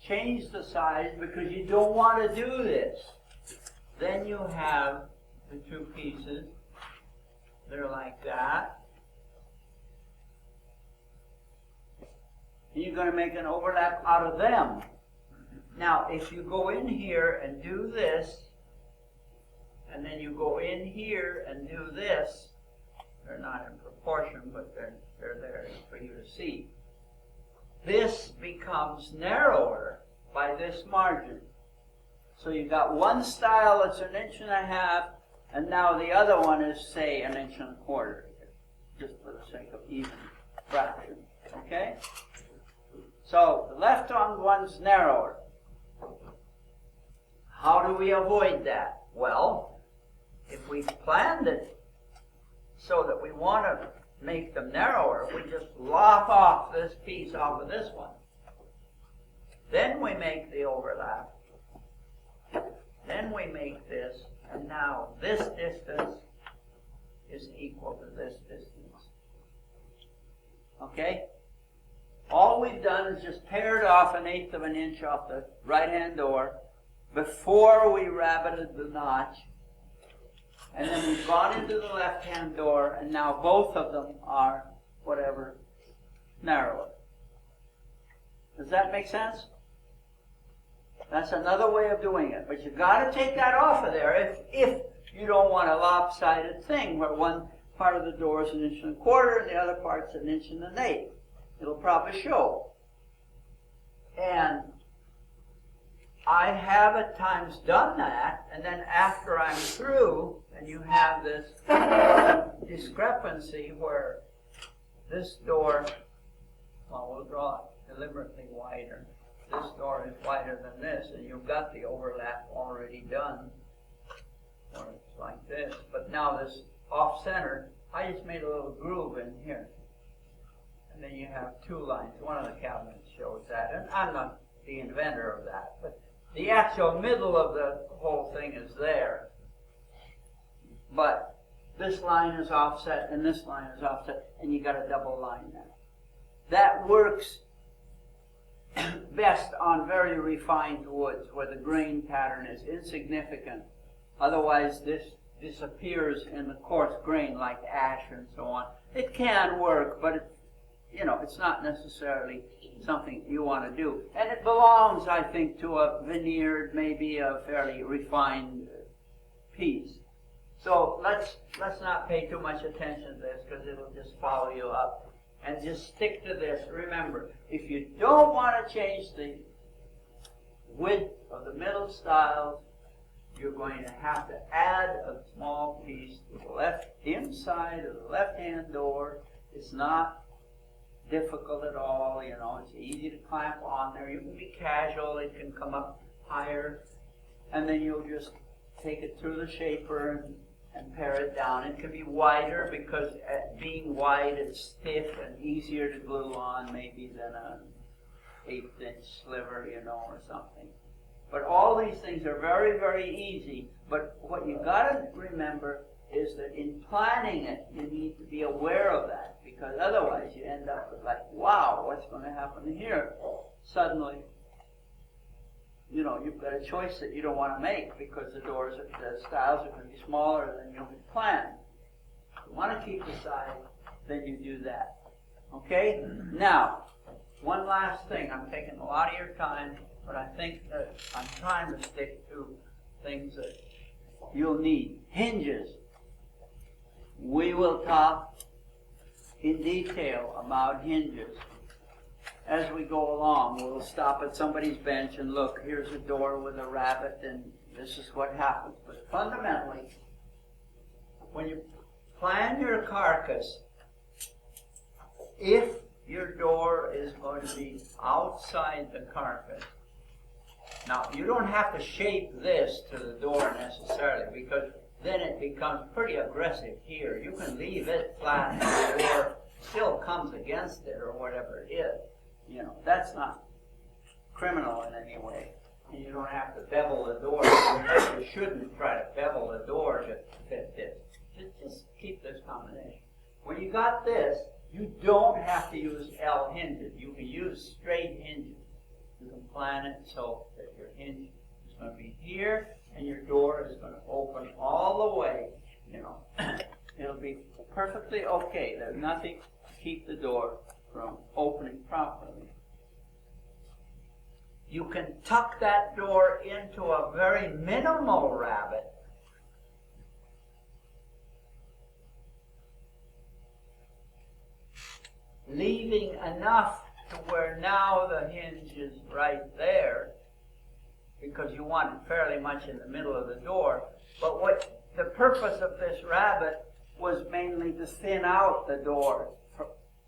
change the size because you don't want to do this. Then you have the two pieces. They're like that. And you're going to make an overlap out of them. Now, if you go in here and do this, and then you go in here and do this, they're not in proportion, but they're there for you to see. This becomes narrower by this margin. So you've got one style that's 1.5 inches, and now the other one is, say, 1.25 inches, just for the sake of even fraction. Okay? So the left one's narrower. How do we avoid that? Well, if we planned it so that we want to make them narrower, we just lop off this piece off of this one. Then we make the overlap. Then we make this, and and now this distance is equal to this distance. Okay? All we've done is just pared off 1/8 of an inch off the right-hand door before we rabbited the notch. And then we've gone into the left-hand door, and now both of them are, whatever, narrower. Does that make sense? That's another way of doing it. But you've got to take that off of there if you don't want a lopsided thing where one part of the door is 1 1/4 and the other part's 1 1/8. It'll probably show. And I have at times done that, and then after I'm through, and you have this discrepancy where this door, well, we'll draw it deliberately wider. This door is wider than this, and you've got the overlap already done, or it's like this. But now this off-center, I just made a little groove in here. And then you have 2 lines. One of the cabinets shows that, and I'm not the inventor of that, but the actual middle of the whole thing is there. But this line is offset, and this line is offset, and you got a double line there. That works best on very refined woods where the grain pattern is insignificant. Otherwise, this disappears in the coarse grain like ash and so on. It can work, but it's not necessarily something you want to do. And it belongs, I think, to a veneered, maybe a fairly refined piece. So let's not pay too much attention to this because it'll just follow you up. And just stick to this. Remember, if you don't want to change the width of the middle stiles, you're going to have to add a small piece to the left inside of the left-hand door. It's not difficult at all, it's easy to clamp on there. You can be casual, it can come up higher, and then you'll just take it through the shaper and pare it down. It can be wider because being wide it's stiff and easier to glue on maybe than an 1/8 inch sliver, or something. But all these things are very, very easy. But what you got to remember is that in planning it, you need to be aware of that, because otherwise you end up with like, wow, what's going to happen here? Suddenly, you've got a choice that you don't want to make because the stiles are going to be smaller than you had planned. If you want to keep the size, then you do that. Okay? Now, one last thing. I'm taking a lot of your time, but I think that I'm trying to stick to things that you'll need. Hinges. We will talk in detail about hinges. As we go along, we'll stop at somebody's bench and look, here's a door with a rabbit, and this is what happens. But fundamentally, when you plan your carcass, if your door is going to be outside the carcass, now you don't have to shape this to the door necessarily, because then it becomes pretty aggressive here. You can leave it flat and the door still comes against it or whatever it is. That's not criminal in any way. And you don't have to bevel the door. You shouldn't try to bevel the door to fit this. Just keep this combination. When you got this, you don't have to use L hinges. You can use straight hinges. You can plan it so that your hinge is going to be here and your door is going to open all the way. It'll be perfectly okay. There's nothing to keep the door from opening properly. You can tuck that door into a very minimal rabbet. Leaving enough to where now the hinge is right there, because you want it fairly much in the middle of the door. But what the purpose of this rabbet was mainly to thin out the door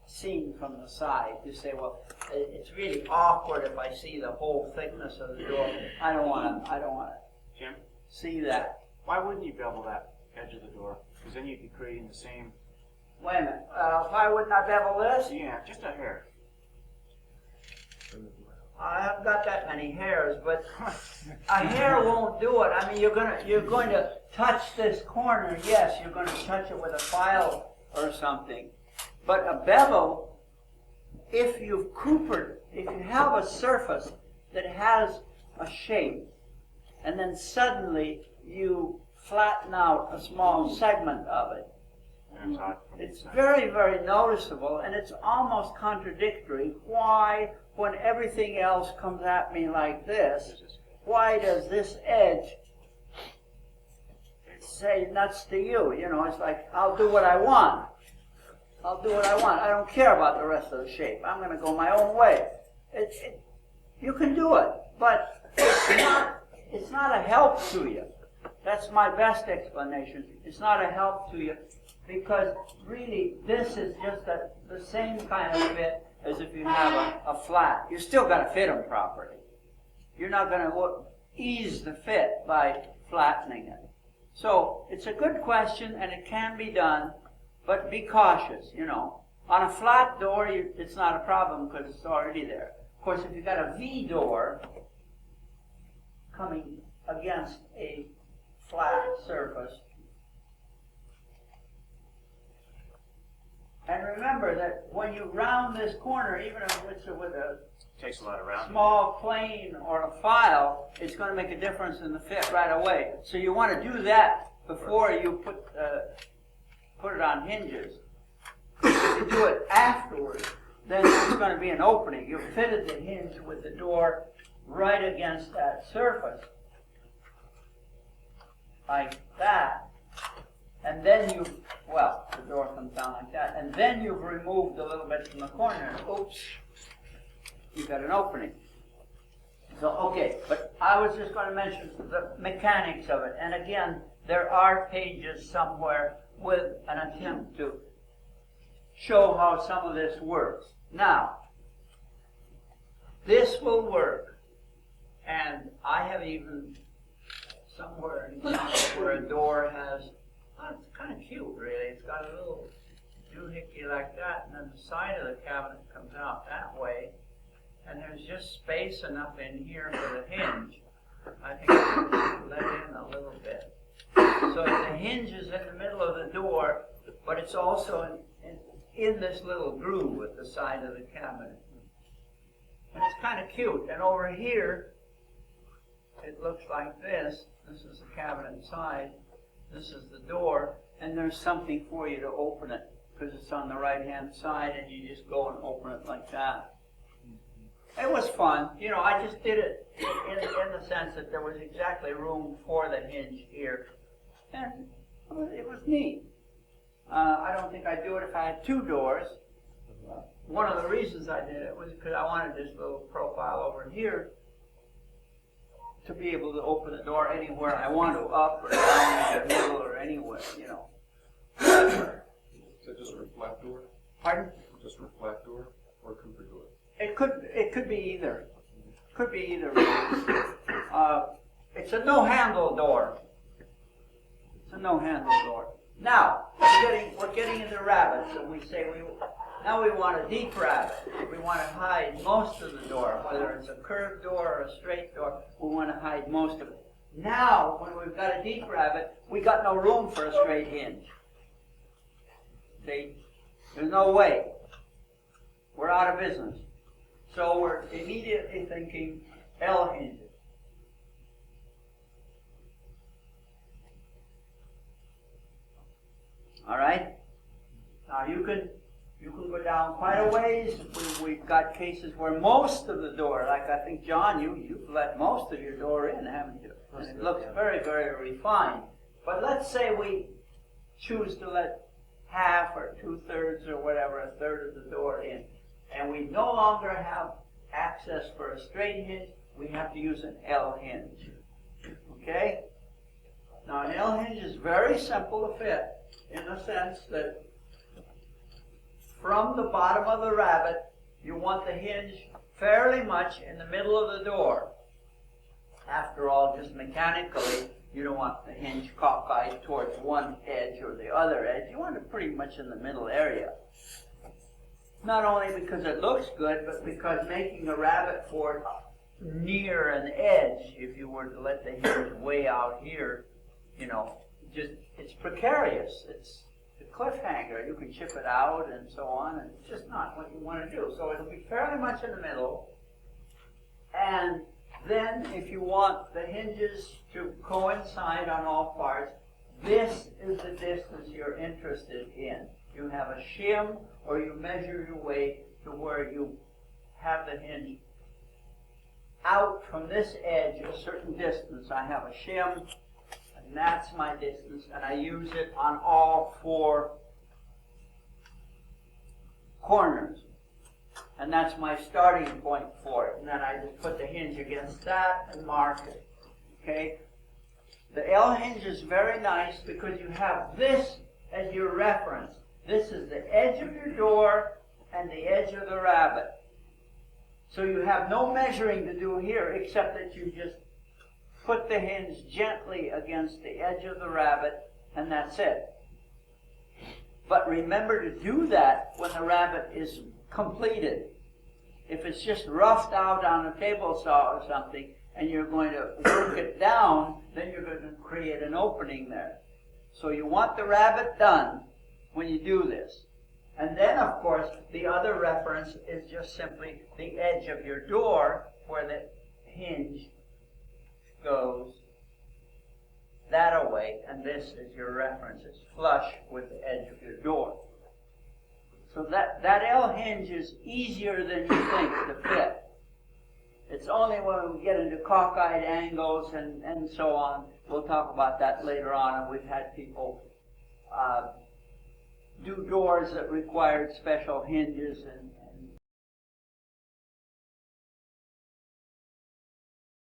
seen from the side. You say, well, it's really awkward if I see the whole thickness of the door. I don't want to Jim, see that. why wouldn't you bevel that edge of the door? Because then you'd be creating the same. Wait a minute. Why wouldn't I bevel this? Yeah, just a hair. I haven't got that many hairs, but a hair won't do it. I mean, you're going to touch this corner. Yes, you're going to touch it with a file or something. But a bevel, if you've coopered, if you have a surface that has a shape, and then suddenly you flatten out a small segment of it, it's very, very noticeable, and it's almost contradictory. Why, when everything else comes at me like this, why does this edge say nuts to you? You know, it's like, I'll do what I want. I'll do what I want. I don't care about the rest of the shape. I'm going to go my own way. You can do it, but it's not a help to you. That's my best explanation. It's not a help to you because really this is just the same kind of fit as if you have a flat. You're still going to fit them properly. You're not going to ease the fit by flattening it. So it's a good question and it can be done, but be cautious, you know. On a flat door, it's not a problem because it's already there. Of course, if you've got a V door coming against a flat surface, and remember that when you round this corner, even if it's with a Takes a lot of rounding. small plane or a file, it's going to make a difference in the fit right away. So you want to do that before you put it on hinges. If you do it afterwards, then there's going to be an opening. You've fitted the hinge with the door right against that surface, like that, and then the door comes down like that, and then you've removed a little bit from the corner. Oops, you've got an opening. So, okay, but I was just going to mention the mechanics of it, and again, there are pages somewhere with an attempt to show how some of this works. Now, this will work, and I have even somewhere an example where a door has, it's kind of cute really, it's got a little doohickey like that, and then the side of the cabinet comes out that way, and there's just space enough in here for the hinge. I think I can let in a little bit. So the hinge is in the middle of the door, but it's also in this little groove at the side of the cabinet. And it's kind of cute. And over here, it looks like this. This is the cabinet side. This is the door. And there's something for you to open it, because it's on the right-hand side, and you just go and open it like that. It was fun. You know, I just did it in the sense that there was exactly room for the hinge here. And it was neat. I don't think I'd do it if I had two doors. One of the reasons I did it was because I wanted this little profile over here to be able to open the door anywhere I want to, up or down, in the middle, or anywhere, you know. Is that just a flat door? Pardon? Just a flat door or a Cooper door? It could be either. Could be either. Really. It's a no-handle door. It's a no-handle door. Now we're getting into rabbits, and we say now we want a deep rabbit. We want to hide most of the door, whether it's a curved door or a straight door. We want to hide most of it. Now, when we've got a deep rabbit, we got no room for a straight hinge. See, there's no way. We're out of business. So we're immediately thinking L hinges. All right. Now you can go down quite a ways. We've got cases where most of the door, like I think John, you've let most of your door in, haven't you? And it looks very, very refined. But let's say we choose to let half or 2/3 or whatever, a third of the door in, and we no longer have access for a straight hinge. We have to use an L hinge. Okay. Now an L hinge is very simple to fit, in the sense that from the bottom of the rabbit, you want the hinge fairly much in the middle of the door. After all, just mechanically, you don't want the hinge cockeyed towards one edge or the other edge. You want it pretty much in the middle area. Not only because it looks good, but because making a rabbit fort near an edge, if you were to let the hinge way out here, you know, just, it's precarious. It's a cliffhanger. You can chip it out and so on, and it's just not what you want to do. So it'll be fairly much in the middle. And then if you want the hinges to coincide on all parts, this is the distance you're interested in. You have a shim, or you measure your way to where you have the hinge out from this edge a certain distance. I have a shim, and that's my distance, and I use it on all 4 corners. And that's my starting point for it. And then I just put the hinge against that and mark it. Okay? The L hinge is very nice because you have this as your reference. This is the edge of your door and the edge of the rabbit. So you have no measuring to do here except that you just put the hinge gently against the edge of the rabbit, and that's it. But remember to do that when the rabbit is completed. If it's just roughed out on a table saw or something, and you're going to work it down, then you're going to create an opening there. So you want the rabbit done when you do this. And then, of course, the other reference is just simply the edge of your door where the hinge goes that away, and this is your reference. It's flush with the edge of your door. So that L hinge is easier than you think to fit. It's only when we get into cockeyed angles and so on. We'll talk about that later on, and we've had people do doors that required special hinges